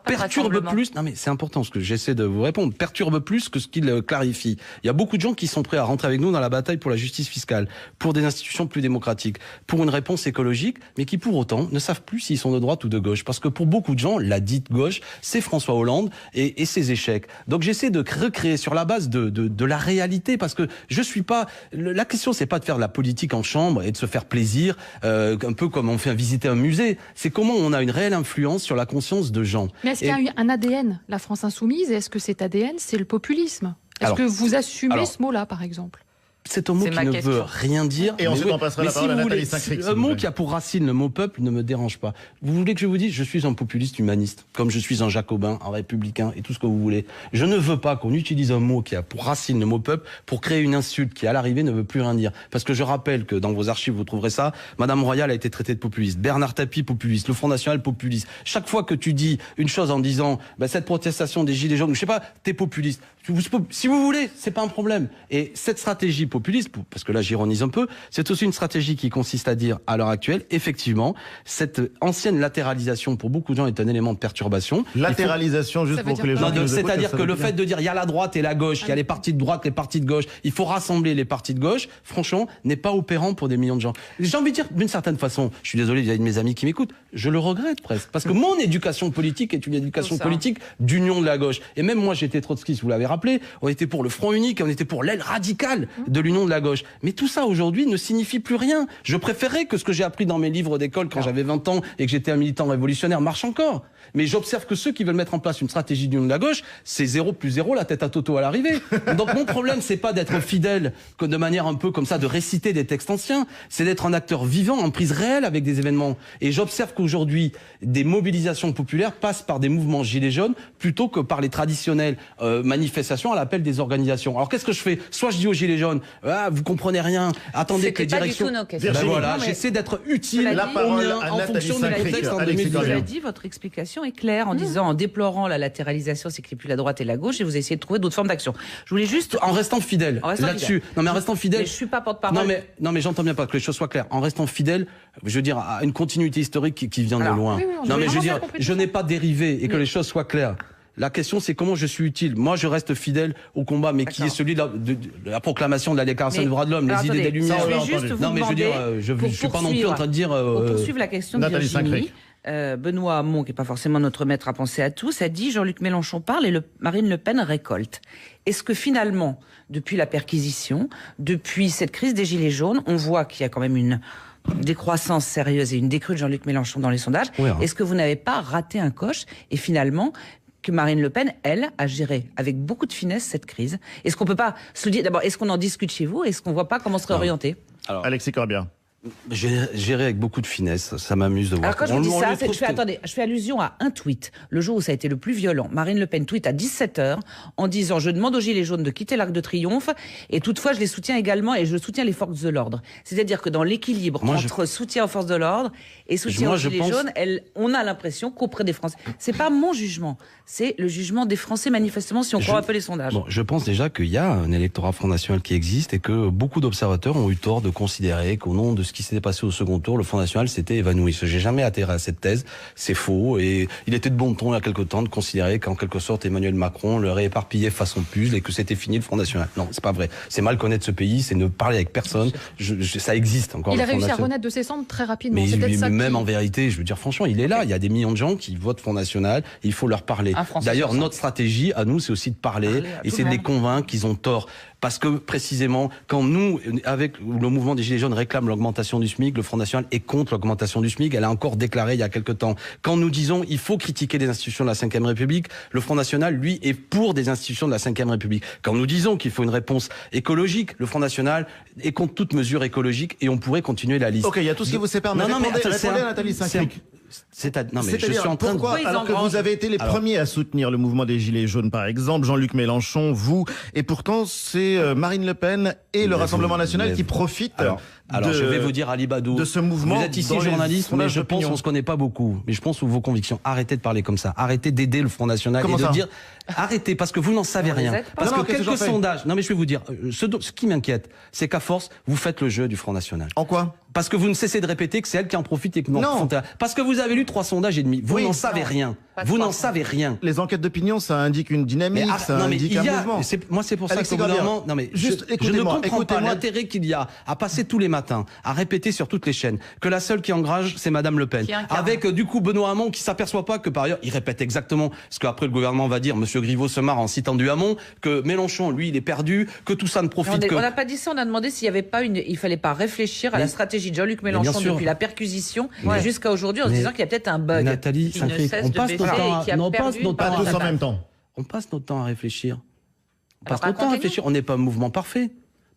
perturbe plus. Non, mais c'est important ce que j'essaie de vous répondre. Perturbe plus que ce qu'il clarifie. Il y a beaucoup de gens qui sont prêts à rentrer avec nous dans la bataille pour la justice fiscale, pour des institutions plus démocratiques, pour une réponse écologique, mais qui pour autant ne savent plus s'ils sont de droite ou de gauche. Parce que pour beaucoup de gens, la dite gauche, c'est François Hollande et ses échecs. Donc j'essaie de recréer sur la base de la réalité, parce que je suis pas. La question, c'est pas de faire de la politique en chambre et de se faire plaisir, un peu comme on fait visiter un musée. C'est comment on a une réelle influence sur la conscience de gens. Mais est-ce qu'il y a eu un ADN, la France Insoumise, et est-ce que cet ADN, c'est le populisme? Est-ce que vous assumez ce mot-là, par exemple? C'est un mot qui ne veut rien dire. Et ensuite, on passera la parole à Nathalie Saint-Cric. Un mot qui a pour racine le mot peuple ne me dérange pas. Vous voulez que je vous dise, je suis un populiste humaniste, comme je suis un jacobin, un républicain et tout ce que vous voulez. Je ne veux pas qu'on utilise un mot qui a pour racine le mot peuple pour créer une insulte qui, à l'arrivée, ne veut plus rien dire. Parce que je rappelle que dans vos archives, vous trouverez ça. Madame Royal a été traitée de populiste. Bernard Tapie, populiste. Le Front National, populiste. Chaque fois que tu dis une chose en disant, cette protestation des Gilets jaunes, je sais pas, t'es populiste. Si vous voulez, c'est pas un problème. Et cette stratégie populiste, parce que là j'ironise un peu, c'est aussi une stratégie qui consiste à dire, à l'heure actuelle, effectivement, cette ancienne latéralisation pour beaucoup de gens est un élément de perturbation. Latéralisation, juste pour que les gens... C'est-à-dire que le fait de dire, il y a la droite et la gauche, il y a les partis de droite, les partis de gauche, il faut rassembler les partis de gauche, franchement, n'est pas opérant pour des millions de gens. J'ai envie de dire, d'une certaine façon, je suis désolé, il y a de mes amis qui m'écoutent, je le regrette presque, parce que mon éducation politique est une éducation politique d'union de la gauche. Et même moi, j'étais trotskiste, vous l'avez rappelé, on était pour le Front unique, on était pour l'aile radicale de l'union de la gauche. Mais tout ça aujourd'hui ne signifie plus rien. Je préférais que ce que j'ai appris dans mes livres d'école quand j'avais 20 ans et que j'étais un militant révolutionnaire marche encore. Mais j'observe que ceux qui veulent mettre en place une stratégie d'union de la gauche, c'est 0 + 0, la tête à Toto à l'arrivée. Donc mon problème, c'est pas d'être fidèle que de manière un peu comme ça, de réciter des textes anciens, c'est d'être un acteur vivant, en prise réelle avec des événements. Et j'observe qu'aujourd'hui, des mobilisations populaires passent par des mouvements gilets jaunes plutôt que par les traditionnelles manifestations à l'appel des organisations. Alors qu'est-ce que je fais? Soit je dis aux gilets jaunes, vous comprenez rien, attendez que les directions... Voilà, j'essaie d'être utile en fonction de la texte en 2010. Cela dit, votre explication est claire en disant, en déplorant la latéralisation, c'est qu'il n'y a plus la droite et la gauche, et vous essayez de trouver d'autres formes d'action. Je voulais juste... En restant fidèle là-dessus. Non mais en restant fidèle... Mais je suis pas porte-parole. Non mais j'entends bien pas que les choses soient claires. En restant fidèle, je veux dire, à une continuité historique qui vient de loin. Non mais je veux dire, je n'ai pas dérivé et que les choses soient claires. La question, c'est comment je suis utile. Moi, je reste fidèle au combat, mais qui est celui de la proclamation de la Déclaration des droits de l'homme, les idées des Lumières. Non, mais je veux dire, je suis pas non plus en train de dire... Pour poursuivre la question de Virginie, Benoît Hamon, qui n'est pas forcément notre maître à penser à tous, a dit Jean-Luc Mélenchon parle et Marine Le Pen récolte. Est-ce que finalement, depuis la perquisition, depuis cette crise des Gilets jaunes, on voit qu'il y a quand même une décroissance sérieuse et une décrue de Jean-Luc Mélenchon dans les sondages. Est-ce que vous n'avez pas raté un coche et finalement que Marine Le Pen, elle, a géré avec beaucoup de finesse cette crise? Est-ce qu'on peut pas se le dire d'abord? Est-ce qu'on en discute chez vous? Est-ce qu'on voit pas comment se réorienter? Alors, Alexis Corbière. Gérer avec beaucoup de finesse, ça m'amuse de voir. Alors quand je vous dis ça, je fais allusion à un tweet, le jour où ça a été le plus violent. Marine Le Pen tweet à 17h en disant « Je demande aux Gilets jaunes de quitter l'Arc de Triomphe et toutefois je les soutiens également et je soutiens les forces de l'ordre. » C'est-à-dire que dans l'équilibre entre soutien aux forces de l'ordre et soutien aux Gilets jaunes, on a l'impression qu'auprès des Français... C'est pas mon jugement, c'est le jugement des Français manifestement si on croit un peu les sondages. Bon, je pense déjà qu'il y a un électorat Front National qui existe et que beaucoup d'observateurs ont eu tort de considérer qu'au nom de ce ce qui s'était passé au second tour, le Front National s'était évanoui. J'ai jamais atterré à cette thèse, c'est faux, et il était de bon ton il y a quelque temps de considérer qu'en quelque sorte Emmanuel Macron le rééparpillait façon puzzle et que c'était fini le Front National. Non, c'est pas vrai. C'est mal connaître ce pays, c'est ne parler avec personne. Ça existe encore. Il a réussi à renaître de ses cendres très rapidement. Mais même en vérité, je veux dire franchement, il est là. Il y a des millions de gens qui votent Front National. Il faut leur parler. D'ailleurs, notre stratégie à nous, c'est aussi de parler et c'est de les convaincre qu'ils ont tort. Parce que précisément, quand nous, avec le mouvement des Gilets jaunes, réclame l'augmentation du SMIC, le Front National est contre l'augmentation du SMIC. Elle a encore déclaré il y a quelque temps. Quand nous disons il faut critiquer les institutions de la Ve République, le Front National, lui, est pour des institutions de la Ve République. Quand nous disons qu'il faut une réponse écologique, le Front National est contre toute mesure écologique et on pourrait continuer la liste. Ok, il y a tout ce qui vous sépare. Mais répondez à Nathalie Saint-Cric. Non, mais je suis en train pourquoi, alors que vous avez été les premiers à soutenir le mouvement des Gilets jaunes, par exemple, Jean-Luc Mélenchon, vous, et pourtant c'est Marine Le Pen et le Rassemblement national qui profitent alors je vais vous dire, Ali Badou, de ce mouvement. Vous êtes ici journaliste, mais je pense qu'on se connaît pas beaucoup. Mais je pense que vos convictions. Arrêtez de parler comme ça. Arrêtez d'aider le Front National et de dire arrêtez parce que vous n'en savez rien. Parce que quelques sondages. Non mais je vais vous dire, ce qui m'inquiète, c'est qu'à force vous faites le jeu du Front National. En quoi? Parce que vous ne cessez de répéter que c'est elle qui en profite et que non. Parce que vous avez lu 3 sondages et demi. Vous n'en savez rien. Vous n'en savez rien. Les enquêtes d'opinion, ça indique une dynamique, ça indique un mouvement. Moi, c'est pour ça que je ne comprends pas l'intérêt qu'il y a à passer tous les matins, à répéter sur toutes les chaînes que la seule qui engage, c'est Madame Le Pen. Avec du coup Benoît Hamon qui s'aperçoit pas que par ailleurs, il répète exactement ce qu'après le gouvernement va dire. Monsieur Griveaux se marre en citant du Hamon, que Mélenchon, lui, il est perdu, que tout ça ne profite que... On n'a pas dit ça, on a demandé s'il y avait pas il fallait pas réfléchir à la stratégie de Jean-Luc Mélenchon depuis la perquisition jusqu'à aujourd'hui en se disant qu'il y a peut-être un bug. Nathalie, on passe notre temps On passe notre temps à réfléchir. On n'est pas un mouvement parfait.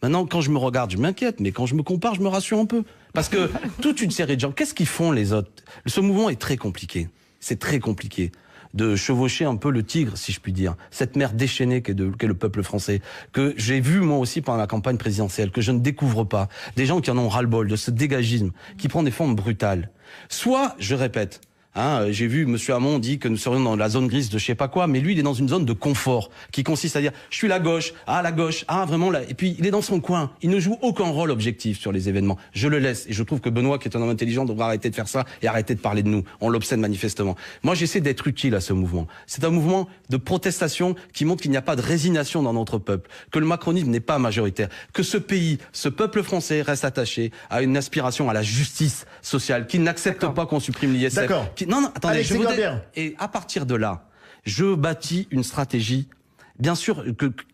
Maintenant, quand je me regarde, je m'inquiète, mais quand je me compare, je me rassure un peu. Parce que toute une série de gens, qu'est-ce qu'ils font les autres? Ce mouvement est très compliqué. C'est très compliqué de chevaucher un peu le tigre, si je puis dire. Cette mer déchaînée qu'est le peuple français, que j'ai vu moi aussi pendant la campagne présidentielle, que je ne découvre pas. Des gens qui en ont ras-le-bol, de ce dégagisme, qui prend des formes brutales. Soit, je répète, j'ai vu Monsieur Hamon dit que nous serions dans la zone grise de je sais pas quoi, mais lui il est dans une zone de confort qui consiste à dire je suis la gauche, vraiment là, et puis il est dans son coin, il ne joue aucun rôle objectif sur les événements. Je le laisse et je trouve que Benoît qui est un homme intelligent devrait arrêter de faire ça et arrêter de parler de nous. On l'obsède manifestement. Moi j'essaie d'être utile à ce mouvement. C'est un mouvement de protestation qui montre qu'il n'y a pas de résignation dans notre peuple, que le macronisme n'est pas majoritaire, que ce pays, ce peuple français reste attaché à une aspiration à la justice sociale, qu'il n'accepte pas qu'on supprime l'ISF. Non, attendez, et à partir de là, je bâtis une stratégie, bien sûr,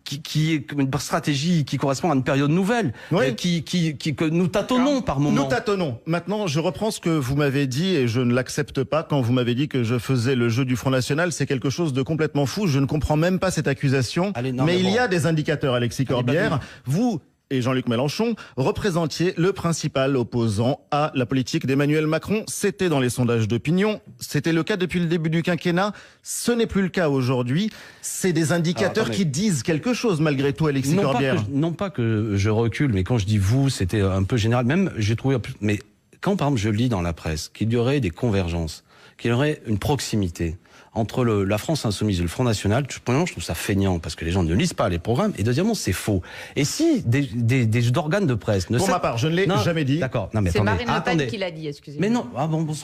qui est une stratégie qui correspond à une période nouvelle, que nous tâtonnons par moments. Nous tâtonnons. Maintenant, je reprends ce que vous m'avez dit et je ne l'accepte pas quand vous m'avez dit que je faisais le jeu du Front National. C'est quelque chose de complètement fou. Je ne comprends même pas cette accusation. Mais il y a des indicateurs, Alexis Corbière. Vous et Jean-Luc Mélenchon représentiez le principal opposant à la politique d'Emmanuel Macron. C'était dans les sondages d'opinion. C'était le cas depuis le début du quinquennat. Ce n'est plus le cas aujourd'hui. C'est des indicateurs qui disent quelque chose malgré tout, Alexis Corbière. Non pas que je recule, mais quand je dis vous, c'était un peu général. Même, j'ai trouvé... Mais quand, par exemple, je lis dans la presse qu'il y aurait des convergences, qu'il y aurait une proximité entre la France insoumise et le Front National, premièrement, je trouve ça feignant parce que les gens ne lisent pas les programmes, et deuxièmement, c'est faux. Et si des organes de presse... Pour ma part, je ne l'ai jamais dit. D'accord. Non, mais c'est Marine Le Pen qui l'a dit, excusez-moi. Mais non,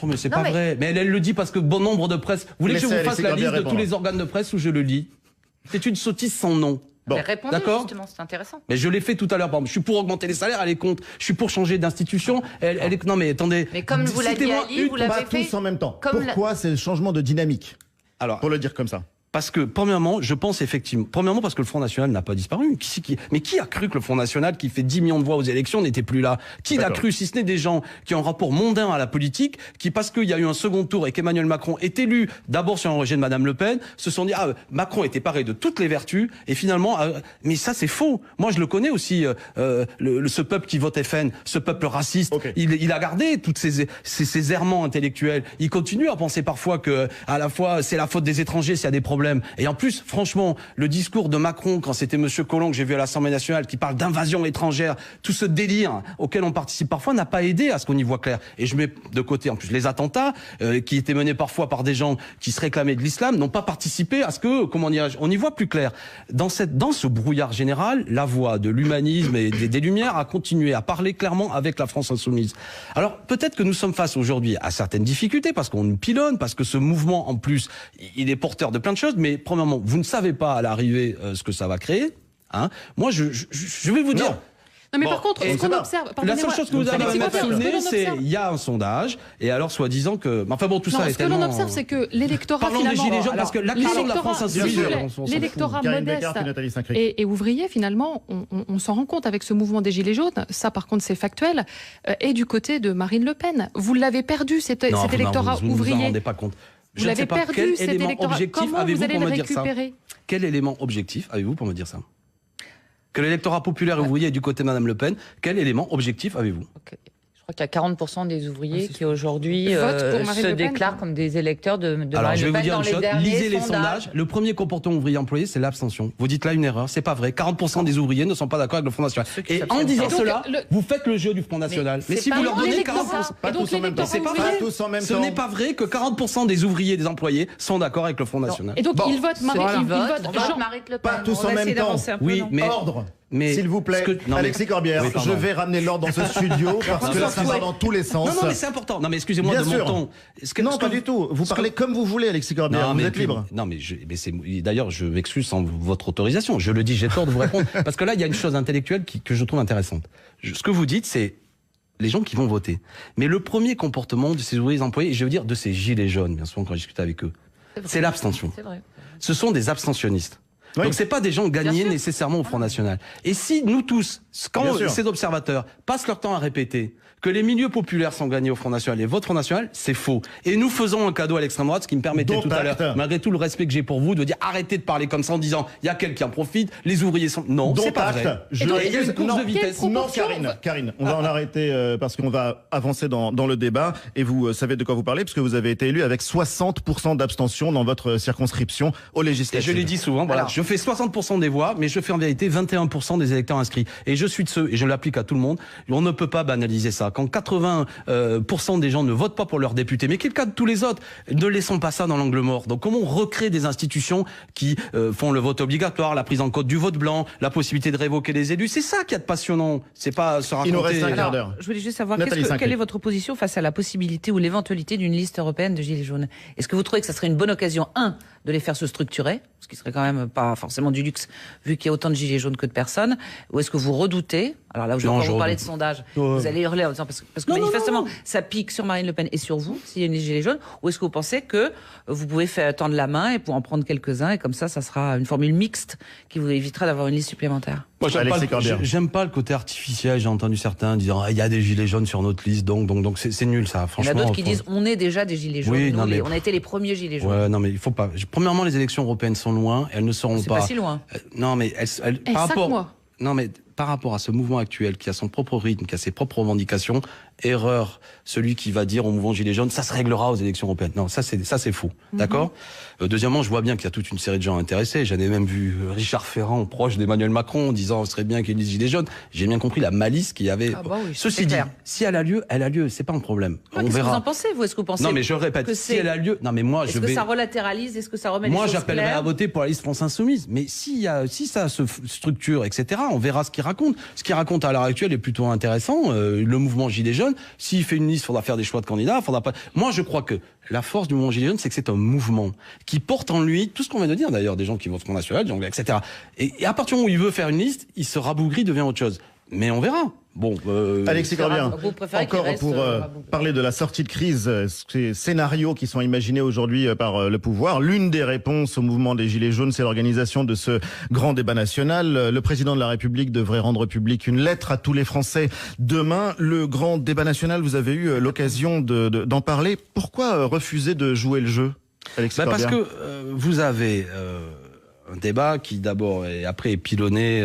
mais c'est pas vrai. Mais elle le dit parce que bon nombre de presse... Vous voulez que je vous fasse la liste de tous les organes de presse où je le lis? C'est une sottise sans nom. Bon, répondez justement, c'est intéressant. Mais je l'ai fait tout à l'heure. Je suis pour augmenter les salaires, elle est contre. Je suis pour changer d'institution. Elle est... Non mais attendez. Mais comme vous l'avez dit, Ali, vous l'avez fait tous en même temps. Pourquoi c'est le changement de dynamique? Alors, pour le dire comme ça. Parce que, premièrement, je pense effectivement... Premièrement, parce que le Front National n'a pas disparu. Mais qui a cru que le Front National, qui fait 10 millions de voix aux élections, n'était plus là? Qui l'a cru, si ce n'est des gens qui ont un rapport mondain à la politique, qui, parce qu'il y a eu un second tour et qu'Emmanuel Macron est élu d'abord sur un rejet de Madame Le Pen, se sont dit, Macron était paré de toutes les vertus, et finalement... mais ça, c'est faux. Moi, je le connais aussi, ce peuple qui vote FN, ce peuple raciste. Il a gardé toutes ces errements intellectuels. Il continue à penser parfois que, à la fois, c'est la faute des étrangers s'il y a des problèmes problème. Et en plus, franchement, le discours de Macron, quand c'était Monsieur Collomb, que j'ai vu à l'Assemblée nationale, qui parle d'invasion étrangère, tout ce délire auquel on participe parfois n'a pas aidé à ce qu'on y voit clair. Et je mets de côté, en plus, les attentats, qui étaient menés parfois par des gens qui se réclamaient de l'islam, n'ont pas participé à ce que, comment dirais-je, on y voit plus clair. Dans ce brouillard général, la voix de l'humanisme et des Lumières a continué à parler clairement avec la France insoumise. Alors, peut-être que nous sommes face aujourd'hui à certaines difficultés, parce qu'on nous pilonne, parce que ce mouvement, en plus, il est porteur de plein de choses, mais premièrement, vous ne savez pas à l'arrivée ce que ça va créer. Hein. Moi, je vais vous dire... Non mais par contre, ce qu'on observe... La seule chose que vous avez à mettre sous le nez, c'est il y a un sondage, et alors soi-disant que... Enfin bon, tout ça est tellement... Ce que l'on observe, c'est que l'électorat finalement... Parlons des Gilets jaunes, parce que la question de la France insoumise... L'électorat modeste et ouvrier, finalement, on s'en rend compte avec ce mouvement des Gilets jaunes, ça par contre c'est factuel, est du côté de Marine Le Pen. Vous l'avez perdu, cet électorat ouvrier. Vous ne vous en rendez pas compte. Vous l'avez perdu, cet électorat. Comment vous allez le récupérer? Quel élément objectif avez-vous pour me dire ça? Que l'électorat populaire ouvrier est du côté de Mme Le Pen, quel élément objectif avez-vous? Je crois qu'il y a 40% des ouvriers qui aujourd'hui se déclarent comme des électeurs de Marine Le Pen. Alors je vais vous dire une chose, lisez les sondages. Le premier comportement ouvrier employé, c'est l'abstention. Vous dites là une erreur, c'est pas vrai. 40% des ouvriers ne sont pas d'accord avec le Front National. Et en disant cela, vous faites le jeu du Front National. Mais si vous leur donnez 40%, pas tous en même temps. C'est pas vrai. Ce n'est pas vrai que 40% des ouvriers et des employés sont d'accord avec le Front National. Et donc ils votent Marine Le Pen. Pas tous en même temps. Oui, mais ordre. S'il vous plaît, Alexis Corbière, je vais ramener l'ordre dans ce studio parce que là, ça va dans tous les sens. Non, mais c'est important. Non, mais excusez-moi de mon ton. Non, pas du tout. Vous parlez comme vous voulez, Alexis Corbière. Vous êtes libre. Non, mais d'ailleurs, je m'excuse sans votre autorisation. Je le dis, j'ai tort de vous répondre. Parce que là, il y a une chose intellectuelle que je trouve intéressante. Ce que vous dites, c'est les gens qui vont voter. Mais le premier comportement de ces ouvriers employés, je veux dire de ces gilets jaunes, bien souvent quand je discute avec eux, c'est l'abstention. C'est vrai. Ce sont des abstentionnistes. Oui. Donc c'est pas des gens gagnés nécessairement au Front National. Et si nous tous, quand ces observateurs passent leur temps à répéter que les milieux populaires sont gagnés au Front National et votre Front National, c'est faux. Et nous faisons un cadeau à l'extrême droite, ce qui me permettait tout à l'heure, malgré tout le respect que j'ai pour vous, de dire arrêtez de parler comme ça en disant il y a quelqu'un qui en profite, les ouvriers sont... Non, c'est pas vrai. Il y a une course de vitesse. Non, Karine, on va en arrêter parce qu'on va avancer dans le débat et vous savez de quoi vous parlez parce que vous avez été élu avec 60% d'abstention dans votre circonscription aux législatives. Et je l'ai dit souvent, voilà, je fais 60% des voix, mais je fais en vérité 21% des électeurs inscrits. Et je suis de ceux, et je l'applique à tout le monde, on ne peut pas banaliser ça. Quand 80% des gens ne votent pas pour leurs députés, mais quel cas de tous les autres, ne laissons pas ça dans l'angle mort. Donc comment on recrée des institutions qui font le vote obligatoire, la prise en compte du vote blanc, la possibilité de révoquer les élus, c'est ça qui est passionnant. C'est pas se raconter... Il nous reste un quart d'heure. Je voulais juste savoir quelle est votre position face à la possibilité ou l'éventualité d'une liste européenne de Gilets jaunes. Est-ce que vous trouvez que ça serait une bonne occasion, de les faire se structurer, ce qui serait quand même pas forcément du luxe, vu qu'il y a autant de Gilets jaunes que de personnes, ou est-ce que vous redoutez, alors là où je vais vous parler de sondage, vous allez hurler en disant, parce que manifestement, ça pique sur Marine Le Pen et sur vous, s'il y a une Gilets jaunes, ou est-ce que vous pensez que vous pouvez faire tendre la main et pour en prendre quelques-uns, et comme ça sera une formule mixte qui vous évitera d'avoir une liste supplémentaire? Moi, j'aime pas le côté artificiel. J'ai entendu certains disant il y a des gilets jaunes sur notre liste, donc c'est nul ça. Franchement, il y en a d'autres qui disent on est déjà des gilets jaunes. Oui, on a été les premiers gilets jaunes. Ouais, non mais il faut pas. Premièrement, les élections européennes sont loin, elles ne seront pas. C'est pas si loin. Non mais elles par rapport. Non mais par rapport à ce mouvement actuel qui a son propre rythme, qui a ses propres revendications, erreur, celui qui va dire au mouvement Gilets jaunes, ça se réglera aux élections européennes. Non, ça c'est faux. D'accord. Deuxièmement, je vois bien qu'il y a toute une série de gens intéressés. J'en ai même vu Richard Ferrand, proche d'Emmanuel Macron, disant ce serait bien qu'il y ait une liste Gilets jaunes. J'ai bien compris la malice qu'il y avait. Ceci dit, si elle a lieu, c'est pas un problème. On verra. Qu'est-ce que vous en pensez, vous? Est-ce que vous pensez? Non, mais je répète, si elle a lieu, non mais moi je vais. Est-ce que ça relatéralise? Est-ce que ça remet les choses claires? Moi, j'appellerais à voter pour la liste France Insoumise. Mais si ça se structure, etc., on verra ce qu'il raconte. Ce qu'il raconte à l'heure actuelle est plutôt intéressant. Le mouvement Gilets jaunes, s'il fait une liste, il faudra faire des choix de candidats. Moi, je crois que la force du mouvement Gilets jaunes, c'est que c'est un mouvement qui porte en lui tout ce qu'on vient de dire d'ailleurs, des gens qui votent Front National, des Anglais, etc. Et à partir du moment où il veut faire une liste, il se rabougrit, devient autre chose. Mais on verra. Bon, Alexis Corbière, encore pour parler de la sortie de crise, ces scénarios qui sont imaginés aujourd'hui par le pouvoir. L'une des réponses au mouvement des Gilets jaunes, c'est l'organisation de ce grand débat national. Le président de la République devrait rendre public une lettre à tous les Français demain. Le grand débat national, vous avez eu l'occasion d'en parler. Pourquoi refuser de jouer le jeu, Alexis Corbière? Parce que vous avez... un débat qui d'abord et après est pilonné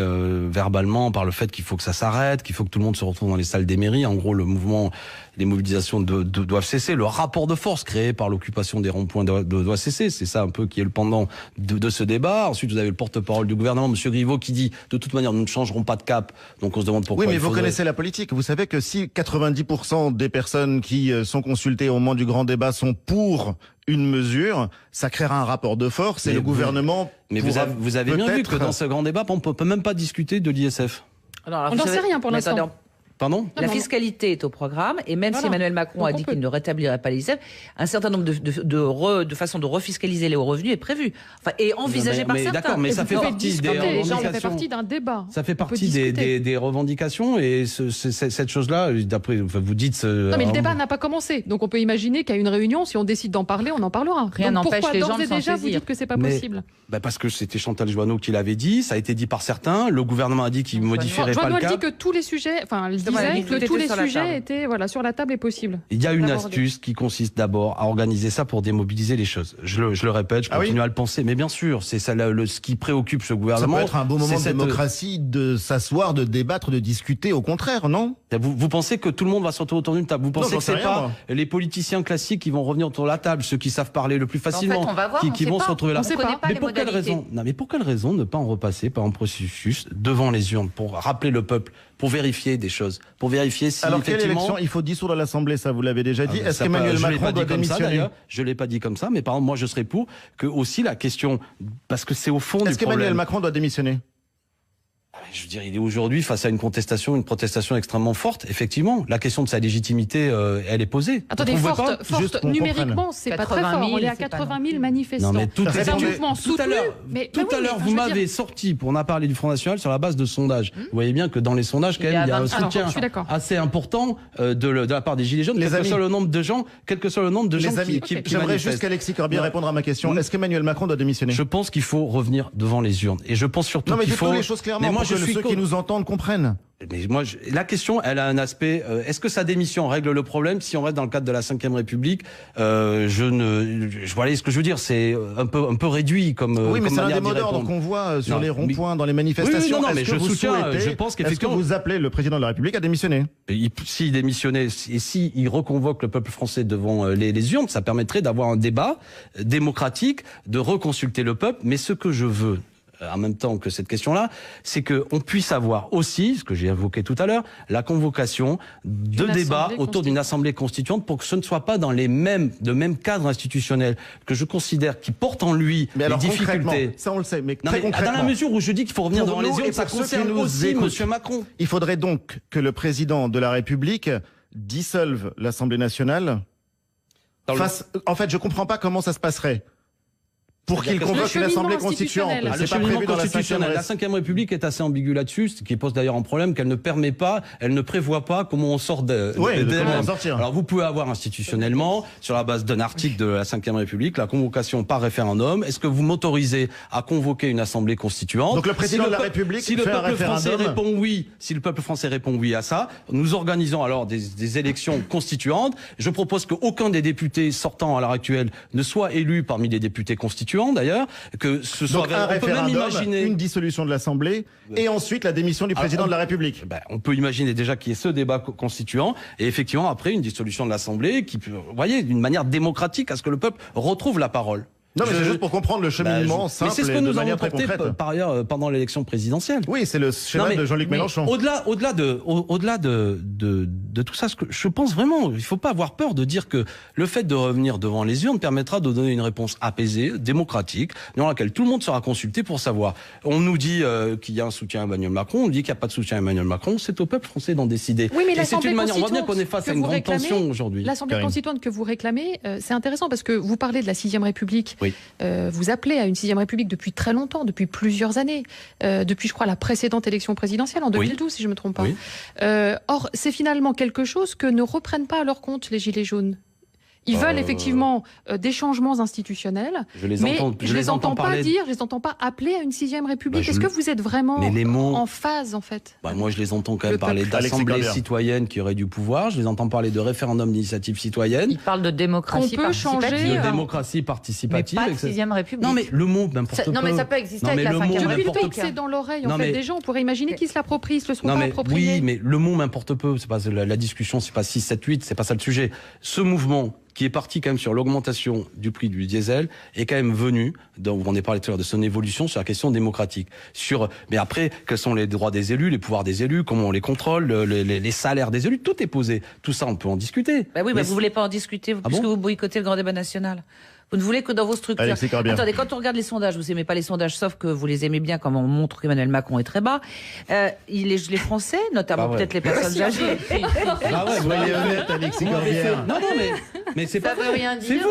verbalement par le fait qu'il faut que ça s'arrête, qu'il faut que tout le monde se retrouve dans les salles des mairies. En gros, le mouvement les mobilisations doivent cesser. Le rapport de force créé par l'occupation des ronds-points doit cesser. C'est ça un peu qui est le pendant de ce débat. Ensuite, vous avez le porte-parole du gouvernement, M. Griveaux, qui dit de toute manière, nous ne changerons pas de cap. Donc on se demande pourquoi. Oui, mais vous connaissez la politique. Vous savez que si 90% des personnes qui sont consultées au moment du grand débat sont pour une mesure, ça créera un rapport de force et le gouvernement. Mais vous avez bien vu que dans ce grand débat, on peut même pas discuter de l'ISF. On n'en sait rien pour l'instant. Pardon ? La fiscalité est au programme, et même si Emmanuel Macron a dit qu'il ne rétablirait pas l'ISF, un certain nombre de façons de refiscaliser les hauts revenus est prévu. Enfin, et envisagé par certains. D'accord, mais ça fait partie des revendications. Ça fait partie d'un débat. Ça fait partie des revendications, et cette chose-là, d'après vous dites. Non, mais le débat n'a pas commencé, donc on peut imaginer qu'à une réunion, si on décide d'en parler, on en parlera. Rien n'empêche les gens de s'en saisir. Vous dites que c'est pas possible. Parce que c'était Chantal Joanneau qui l'avait dit, ça a été dit par certains. Le gouvernement a dit qu'il modifierait pas le cap. Joanneau a dit que tous les sujets, enfin, elle disait que tous les sujets étaient sur la table et possibles. Il y a une astuce qui consiste d'abord à organiser ça pour démobiliser les choses. Je le répète, je continue à le penser, mais bien sûr, c'est ça ce qui préoccupe ce gouvernement. Ça peut être un beau moment de démocratie de s'asseoir, de débattre, de discuter. Au contraire, non ? Vous pensez que tout le monde va sauter autour d'une table ? Vous pensez que c'est pas les politiciens classiques qui vont revenir autour de la table, ceux qui savent parler le plus facilement, en fait, on va voir, qui vont se retrouver là. Mais pour quelle raison ? Non, mais pour quelle raison ne pas en repasser par un processus devant les urnes pour rappeler le peuple, pour vérifier des choses, pour vérifier si alors effectivement... quelle élection ? Il faut dissoudre l'Assemblée, ça vous l'avez déjà dit. Est-ce qu'Emmanuel Macron doit démissionner ? Je l'ai pas dit comme ça, mais par exemple, moi je serais pour que aussi la question, parce que c'est au fond du problème. Est-ce qu'Emmanuel Macron doit démissionner ? Je veux dire, il est aujourd'hui face à une protestation extrêmement forte. Effectivement, la question de sa légitimité, elle est posée. Attendez, forte numériquement, c'est pas très fort. On est à 80 000 manifestants. Non, mais c'est un mouvement soutenu. Tout à l'heure, vous m'avez sorti, pour en a parlé du Front National, sur la base de sondages. Vous voyez bien que dans les sondages, quand même, il y a un soutien assez important de la part des Gilets jaunes, quel que soit le nombre de gens qui J'aimerais juste qu'Alexis Corbière réponde à ma question. Est-ce qu'Emmanuel Macron doit démissionner ? Je pense qu'il faut revenir devant les urnes. Et je pense surtout qu'il faut... Non, mais dites les choses clairement. Ceux qui nous entendent comprennent. Mais moi, la question, elle a un aspect. Est-ce que sa démission règle le problème si on reste dans le cadre de la Ve République ? Voilà ce que je veux dire. C'est un peu réduit comme. Oui, mais comme c'est un manière des mots d'ordre qu'on voit sur les ronds-points, dans les manifestations. Oui, mais je soutiens. Je pense qu'effectivement, est-ce que vous appelez le président de la République à démissionner ? S'il démissionnait et s'il reconvoque le peuple français devant les urnes, ça permettrait d'avoir un débat démocratique, de reconsulter le peuple. Mais ce que je veux, en même temps que cette question-là, c'est qu'on puisse avoir aussi, ce que j'ai évoqué tout à l'heure, la convocation de débats autour d'une assemblée constituante pour que ce ne soit pas dans le même cadre institutionnel que je considère qui porte en lui les difficultés. Ça on le sait, mais très concrètement. Dans la mesure où je dis qu'il faut revenir devant les urnes, ça concerne aussi M. Macron. Il faudrait donc que le président de la République dissolve l'Assemblée nationale. En fait, je comprends pas comment ça se passerait. Pour qu'il convoque une assemblée constituante. Le cheminement constitutionnel. La Ve République est assez ambiguë là-dessus, ce qui pose d'ailleurs un problème qu'elle ne prévoit pas comment on sort comment sortir. Alors vous pouvez avoir institutionnellement, sur la base d'un article de la Ve République, la convocation par référendum. Est-ce que vous m'autorisez à convoquer une assemblée constituante ? Donc le président de la République fait un référendum. Si le peuple français répond oui à ça, nous organisons alors des élections constituantes. Je propose qu'aucun des députés sortants à l'heure actuelle ne soit élu parmi les députés constituants. D'ailleurs, que ce soit un référendum, une dissolution de l'Assemblée et ensuite la démission du président de la République. On peut imaginer déjà qu'il y ait ce débat constituant et effectivement après une dissolution de l'Assemblée qui, vous voyez, d'une manière démocratique à ce que le peuple retrouve la parole. Non, mais c'est juste pour comprendre le cheminement simple. Mais c'est ce que nous avons porté par ailleurs pendant l'élection présidentielle. Oui, c'est le schéma de Jean-Luc Mélenchon. Au-delà de tout ça, je pense vraiment, il faut pas avoir peur de dire que le fait de revenir devant les urnes permettra de donner une réponse apaisée, démocratique, dans laquelle tout le monde sera consulté pour savoir. On nous dit qu'il y a un soutien à Emmanuel Macron, on dit qu'il n'y a pas de soutien à Emmanuel Macron, c'est au peuple français d'en décider. Oui, mais et c'est une manière, on voit bien qu'on est face à une grande tension aujourd'hui. L'Assemblée constituante que vous réclamez, c'est intéressant parce que vous parlez de la 6e République. Oui. Vous appelez à une 6e République depuis très longtemps, depuis plusieurs années, depuis je crois la précédente élection présidentielle en 2012 si je ne me trompe pas. Oui. Or c'est finalement quelque chose que ne reprennent pas à leur compte les Gilets jaunes. Ils veulent effectivement des changements institutionnels, mais je les entends pas dire, je les entends pas appeler à une 6e République. Est-ce que vous êtes vraiment en phase, en fait? Moi, je les entends quand même parler d'assemblée citoyenne qui aurait du pouvoir. Je les entends parler de référendum d'initiative citoyenne. Ils parlent de démocratie participative. De démocratie participative. Mais pas de 6e République. Non, mais le mot, n'importe quoi. Non, mais ça peut exister avec la 5e Depuis le temps République. que c'est dans l'oreille, en fait, des gens, on pourrait imaginer qu'ils se l'approprient, ils se le sont pas appropriés. Oui, mais le mot m'importe peu. C'est pas la discussion, c'est pas 6, 7, 8, c'est pas ça le sujet. Ce mouvement qui est parti quand même sur l'augmentation du prix du diesel est quand même venu, on est parlé tout à l'heure de son évolution sur la question démocratique. Mais après, quels sont les droits des élus, les pouvoirs des élus, comment on les contrôle, les salaires des élus, tout est posé. Tout ça, on peut en discuter. Bah oui, mais vous voulez pas en discuter, puisque vous boycottez le grand débat national. Vous ne voulez que dans vos structures. Attendez, quand on regarde les sondages, vous n'aimez pas les sondages, sauf que vous les aimez bien, comme on montre qu'Emmanuel Macron est très bas. Les Français, notamment peut-être les personnes âgées. Soyez honnête, Alexis Corbière. Non, mais c'est pas ça veut rien dire.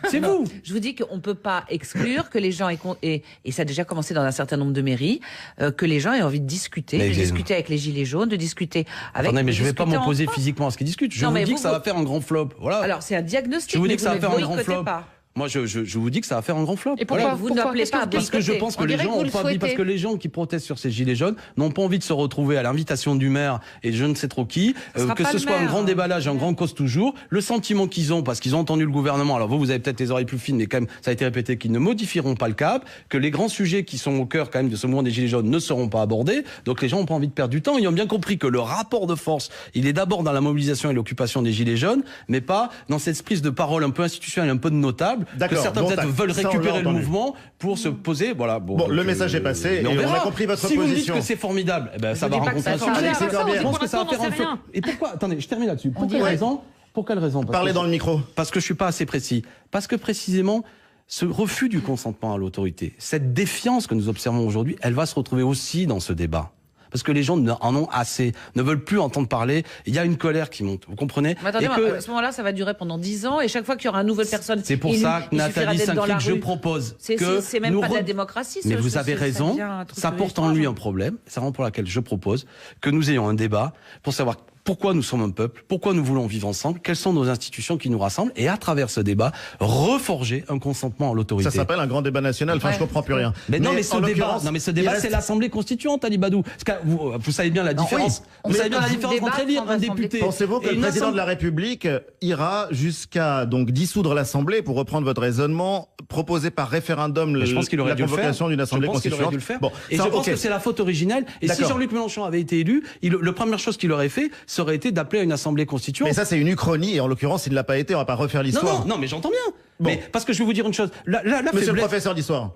C'est vous. Je vous dis qu'on ne peut pas exclure que les gens et ça a déjà commencé dans un certain nombre de mairies, que les gens aient envie de discuter, discuter avec les gilets jaunes, de discuter avec. Attendez, mais je ne vais pas m'opposer physiquement à ce qu'ils discutent. Je vous dis que ça va faire un grand flop. Voilà. Alors c'est un diagnostic. Je vous dis que ça va faire un grand flop. Pas. Moi, je vous dis que ça va faire un grand flop. Et pourquoi vous n'appelez pas parce que je pense que les gens ont pas envie, parce que les gens qui protestent sur ces gilets jaunes n'ont pas envie de se retrouver à l'invitation du maire et je ne sais trop qui, que ce soit un grand déballage, un grand cause toujours. Le sentiment qu'ils ont, parce qu'ils ont entendu le gouvernement. Alors vous avez peut-être les oreilles plus fines, mais quand même, ça a été répété qu'ils ne modifieront pas le cap, que les grands sujets qui sont au cœur quand même de ce mouvement des gilets jaunes ne seront pas abordés. Donc les gens n'ont pas envie de perdre du temps. Ils ont bien compris que le rapport de force, il est d'abord dans la mobilisation et l'occupation des gilets jaunes, mais pas dans cette prise de parole un peu institutionnelle, un peu de notable, que certains peut-être veulent récupérer le mouvement pour se poser. Voilà. Bon, le message est passé et on a compris votre position. Si vous me dites que c'est formidable, ça va rencontrer un sujet. Je pense que ça va faire un flop. Et pourquoi? Attendez, je termine là-dessus. Pour quelle raison? Parlez dans le micro. Parce que je suis pas assez précis. Parce que précisément, ce refus du consentement à l'autorité, cette défiance que nous observons aujourd'hui, elle va se retrouver aussi dans ce débat. Parce que les gens en ont assez, ne veulent plus entendre parler. Il y a une colère qui monte, vous comprenez? Mais attendez, à ce moment-là, ça va durer pendant 10 ans, et chaque fois qu'il y aura une nouvelle personne... C'est pour ça que Nathalie Saint-Cric, je propose que... C'est même pas de la démocratie. Mais vous avez raison, ça porte en lui un problème, c'est vraiment pour laquelle je propose que nous ayons un débat pour savoir pourquoi nous sommes un peuple, pourquoi nous voulons vivre ensemble, quelles sont nos institutions qui nous rassemblent, et à travers ce débat, reforger un consentement à l'autorité. Ça s'appelle un grand débat national, enfin je comprends plus rien. Mais ce débat, c'est l'Assemblée constituante, Ali Badou. Vous savez bien la différence. Vous savez bien la différence entre élire un député. Pensez-vous que le président de la République ira jusqu'à donc dissoudre l'Assemblée, pour reprendre votre raisonnement, proposer par référendum la convocation d'une Assemblée constituante? Et je pense que c'est la faute originelle. Et si Jean-Luc Mélenchon avait été élu, la première chose qu'il aurait fait, ça aurait été d'appeler à une assemblée constituante. Mais ça, c'est une uchronie, et en l'occurrence, il ne l'a pas été, on va pas refaire l'histoire. Non, mais j'entends bien. Bon. Mais parce que je vais vous dire une chose. Monsieur le professeur d'histoire,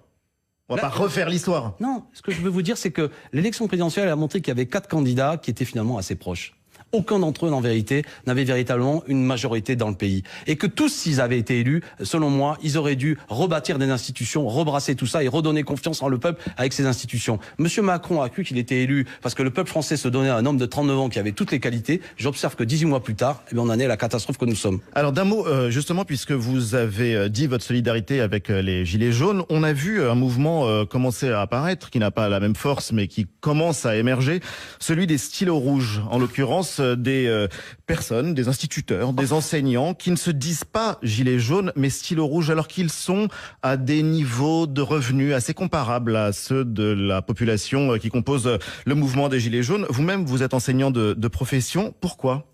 on va pas refaire l'histoire. Non, ce que je veux vous dire, c'est que l'élection présidentielle a montré qu'il y avait 4 candidats qui étaient finalement assez proches. Aucun d'entre eux, en vérité, n'avait véritablement une majorité dans le pays. Et que tous, s'ils avaient été élus, selon moi, ils auraient dû rebâtir des institutions, rebrasser tout ça et redonner confiance en le peuple avec ces institutions. Monsieur Macron a cru qu'il était élu parce que le peuple français se donnait à un homme de 39 ans qui avait toutes les qualités. J'observe que 18 mois plus tard, on en est à la catastrophe que nous sommes. Alors d'un mot, justement, puisque vous avez dit votre solidarité avec les Gilets jaunes, on a vu un mouvement commencer à apparaître, qui n'a pas la même force, mais qui commence à émerger, celui des stylos rouges, en l'occurrence des personnes, des instituteurs, des enseignants qui ne se disent pas gilets jaunes mais stylos rouges, alors qu'ils sont à des niveaux de revenus assez comparables à ceux de la population qui compose le mouvement des gilets jaunes. Vous-même, vous êtes enseignant de profession. Pourquoi,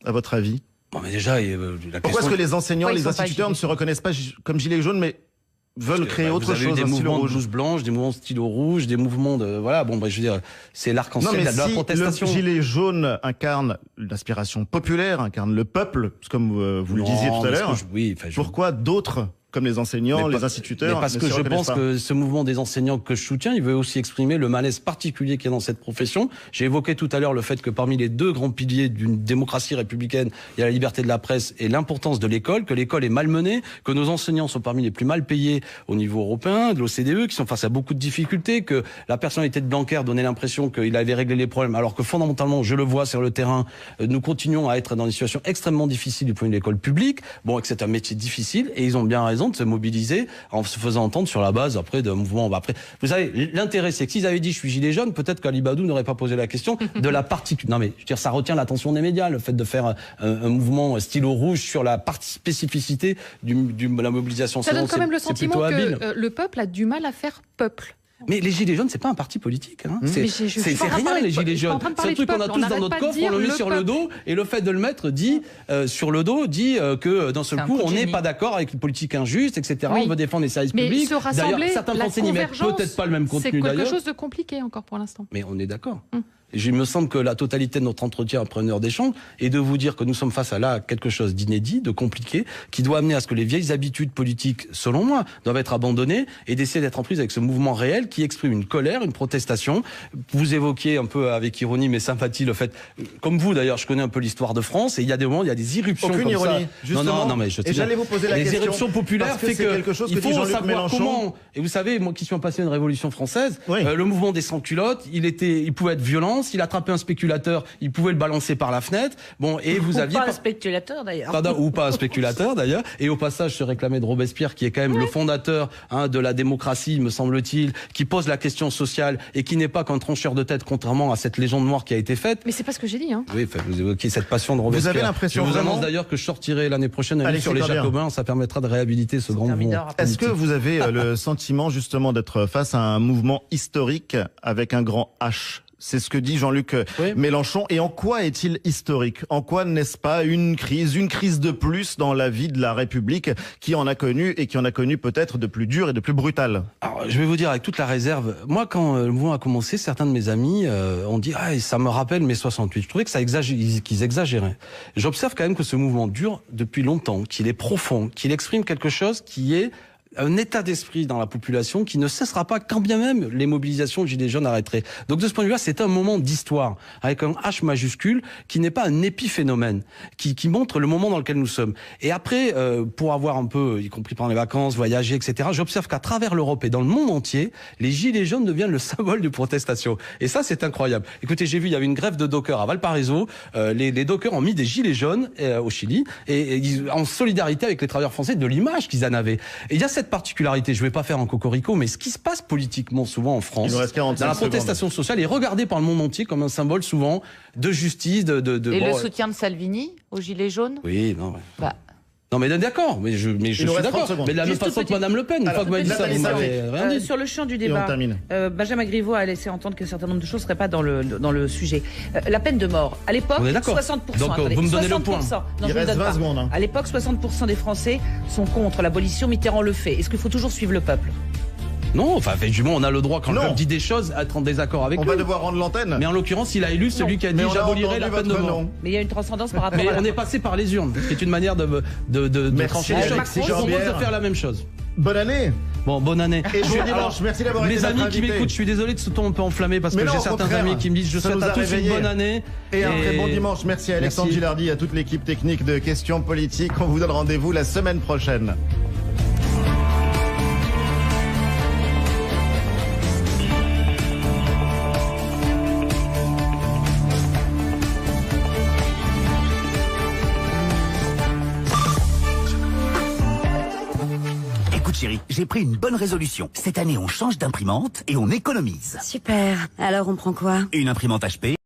à votre avis? Mais déjà, pourquoi est-ce que les enseignants, les instituteurs ne se reconnaissent pas comme gilets jaunes mais veulent créer autre chose? Des mouvements de blouse blanche, des mouvements de stylo rouge, des mouvements de... Voilà, je veux dire, c'est l'arc-en-ciel de la protestation. Le gilet jaune incarne l'inspiration populaire, incarne le peuple, comme vous le disiez tout à l'heure, pourquoi d'autres, comme les enseignants, les instituteurs... Parce que je pense que ce mouvement des enseignants que je soutiens, il veut aussi exprimer le malaise particulier qu'il y a dans cette profession. J'ai évoqué tout à l'heure le fait que parmi les 2 grands piliers d'une démocratie républicaine, il y a la liberté de la presse et l'importance de l'école, que l'école est malmenée, que nos enseignants sont parmi les plus mal payés au niveau européen, de l'OCDE, qui sont face à beaucoup de difficultés, que la personnalité de Blanquer donnait l'impression qu'il avait réglé les problèmes, alors que fondamentalement, je le vois sur le terrain, nous continuons à être dans une situation extrêmement difficile du point de vue de l'école publique, et que c'est un métier difficile, et ils ont bien raison. raison de se mobiliser en se faisant entendre sur la base après d'un mouvement. Après, vous savez, l'intérêt, c'est que s'ils avaient dit je suis gilet jaune, peut-être qu'Ali Badou n'aurait pas posé la question de la particularité. Non mais je veux dire, ça retient l'attention des médias, le fait de faire un mouvement stylo rouge sur la spécificité de la mobilisation. Ça donne quand même le sentiment que le peuple a du mal à faire peuple. Mais les Gilets jaunes, c'est pas un parti politique. Hein. C'est rien, les Gilets jaunes. C'est un truc qu'on a tous dans notre coffre, on le met sur le dos, et le fait de le mettre dit sur le dos dit que d'un seul coup, on n'est pas d'accord avec une politique injuste, etc. Oui. On veut défendre les services publics. D'ailleurs, certains Français n'y mettent peut-être pas le même contenu. C'est quelque chose de compliqué encore pour l'instant. Mais on est d'accord. Il me semble que la totalité de notre entretien après 1 heure d'échange est de vous dire que nous sommes face à là quelque chose d'inédit, de compliqué, qui doit amener à ce que les vieilles habitudes politiques, selon moi, doivent être abandonnées et d'essayer d'être en prise avec ce mouvement réel qui exprime une colère, une protestation. Vous évoquiez un peu avec ironie mais sympathie le fait, comme vous d'ailleurs, je connais un peu l'histoire de France et il y a des moments, il y a des irruptions aucune comme ironie, ça. Justement. Non, mais je et j'allais vous poser la question. Les éruptions populaires fait que il faut savoir Mélenchon. comment. Et vous savez, moi qui suis un passionné de Révolution française, le mouvement des sans-culottes, il pouvait être violence, il attrapait un spéculateur, il pouvait le balancer par la fenêtre. Bon, et vous aviez pas un spéculateur d'ailleurs. Ou pas un spéculateur d'ailleurs. Et au passage, se réclamait de Robespierre, qui est quand même le fondateur de la démocratie, me semble-t-il, qui pose la question sociale et qui n'est pas qu'un trancheur de tête, contrairement à cette légende noire qui a été faite. Mais c'est pas ce que j'ai dit. Oui, vous évoquez cette passion de Robespierre. Vous avez l'impression Je vous annonce d'ailleurs que je sortirai l'année prochaine un livre sur les Jacobins. Ça permettra de réhabiliter ce grand mouvement. Est-ce que vous avez le sentiment justement d'être face à un mouvement historique avec un grand H ? C'est ce que dit Jean-Luc Mélenchon. Et en quoi est-il historique? En quoi n'est-ce pas une crise de plus dans la vie de la République qui en a connu et qui en a connu peut-être de plus dur et de plus brutal? Alors, je vais vous dire avec toute la réserve, moi quand le mouvement a commencé, certains de mes amis ont dit ça me rappelle mai 68. Je trouvais que qu'ils exagéraient. J'observe quand même que ce mouvement dure depuis longtemps, qu'il est profond, qu'il exprime quelque chose qui est un état d'esprit dans la population qui ne cessera pas quand bien même les mobilisations de Gilets jaunes arrêteraient. Donc de ce point de vue-là, c'est un moment d'histoire avec un H majuscule qui n'est pas un épiphénomène, qui montre le moment dans lequel nous sommes. Et après, pour avoir un peu, y compris pendant les vacances, voyager, etc., j'observe qu'à travers l'Europe et dans le monde entier, les Gilets jaunes deviennent le symbole de protestation. Et ça, c'est incroyable. Écoutez, j'ai vu, il y avait une grève de dockers à Valparaiso. Les dockers ont mis des Gilets jaunes au Chili et en solidarité avec les travailleurs français de l'image qu'ils en avaient. Et il y a cette particularité, je ne vais pas faire un cocorico, mais ce qui se passe politiquement souvent en France, dans la protestation sociale, est regardé par le monde entier comme un symbole souvent de justice, Et le soutien de Salvini aux Gilets jaunes? Oui, non. Non mais d'accord, mais je suis d'accord. Mais de la même façon que Madame Le Pen, une fois que vous m'avez dit ça, vous m'avez rien dit. Sur le champ du débat, Benjamin Griveaux a laissé entendre qu'un certain nombre de choses ne seraient pas dans le sujet. La peine de mort, à l'époque, 60%. Donc vous me donnez le point. Il reste 20 secondes. À l'époque, 60% des Français sont contre l'abolition. Mitterrand le fait. Est-ce qu'il faut toujours suivre le peuple? Non, enfin, effectivement, on a le droit, quand le peuple dit des choses, à être en désaccord avec lui. On va devoir rendre l'antenne. Mais en l'occurrence, il a élu celui qui a dit j'abolirai la peine de mort. Mais il y a une transcendance par rapport à... Mais on est passé par les urnes, qui est une manière de trancher les choses. Je propose de faire la même chose. Bonne année. Bon, bonne année. Et bon dimanche, merci d'avoir été notre invité. Les amis qui m'écoutent, je suis désolé de ce ton un peu enflammé parce que j'ai certains amis qui me disent je souhaite à tous une bonne année. Et un très bon dimanche. Merci à Alexandre Gilardi et à toute l'équipe technique de Questions Politiques. On vous donne rendez-vous la semaine prochaine. Chérie, j'ai pris une bonne résolution. Cette année, on change d'imprimante et on économise. Super. Alors, on prend quoi? Une imprimante HP.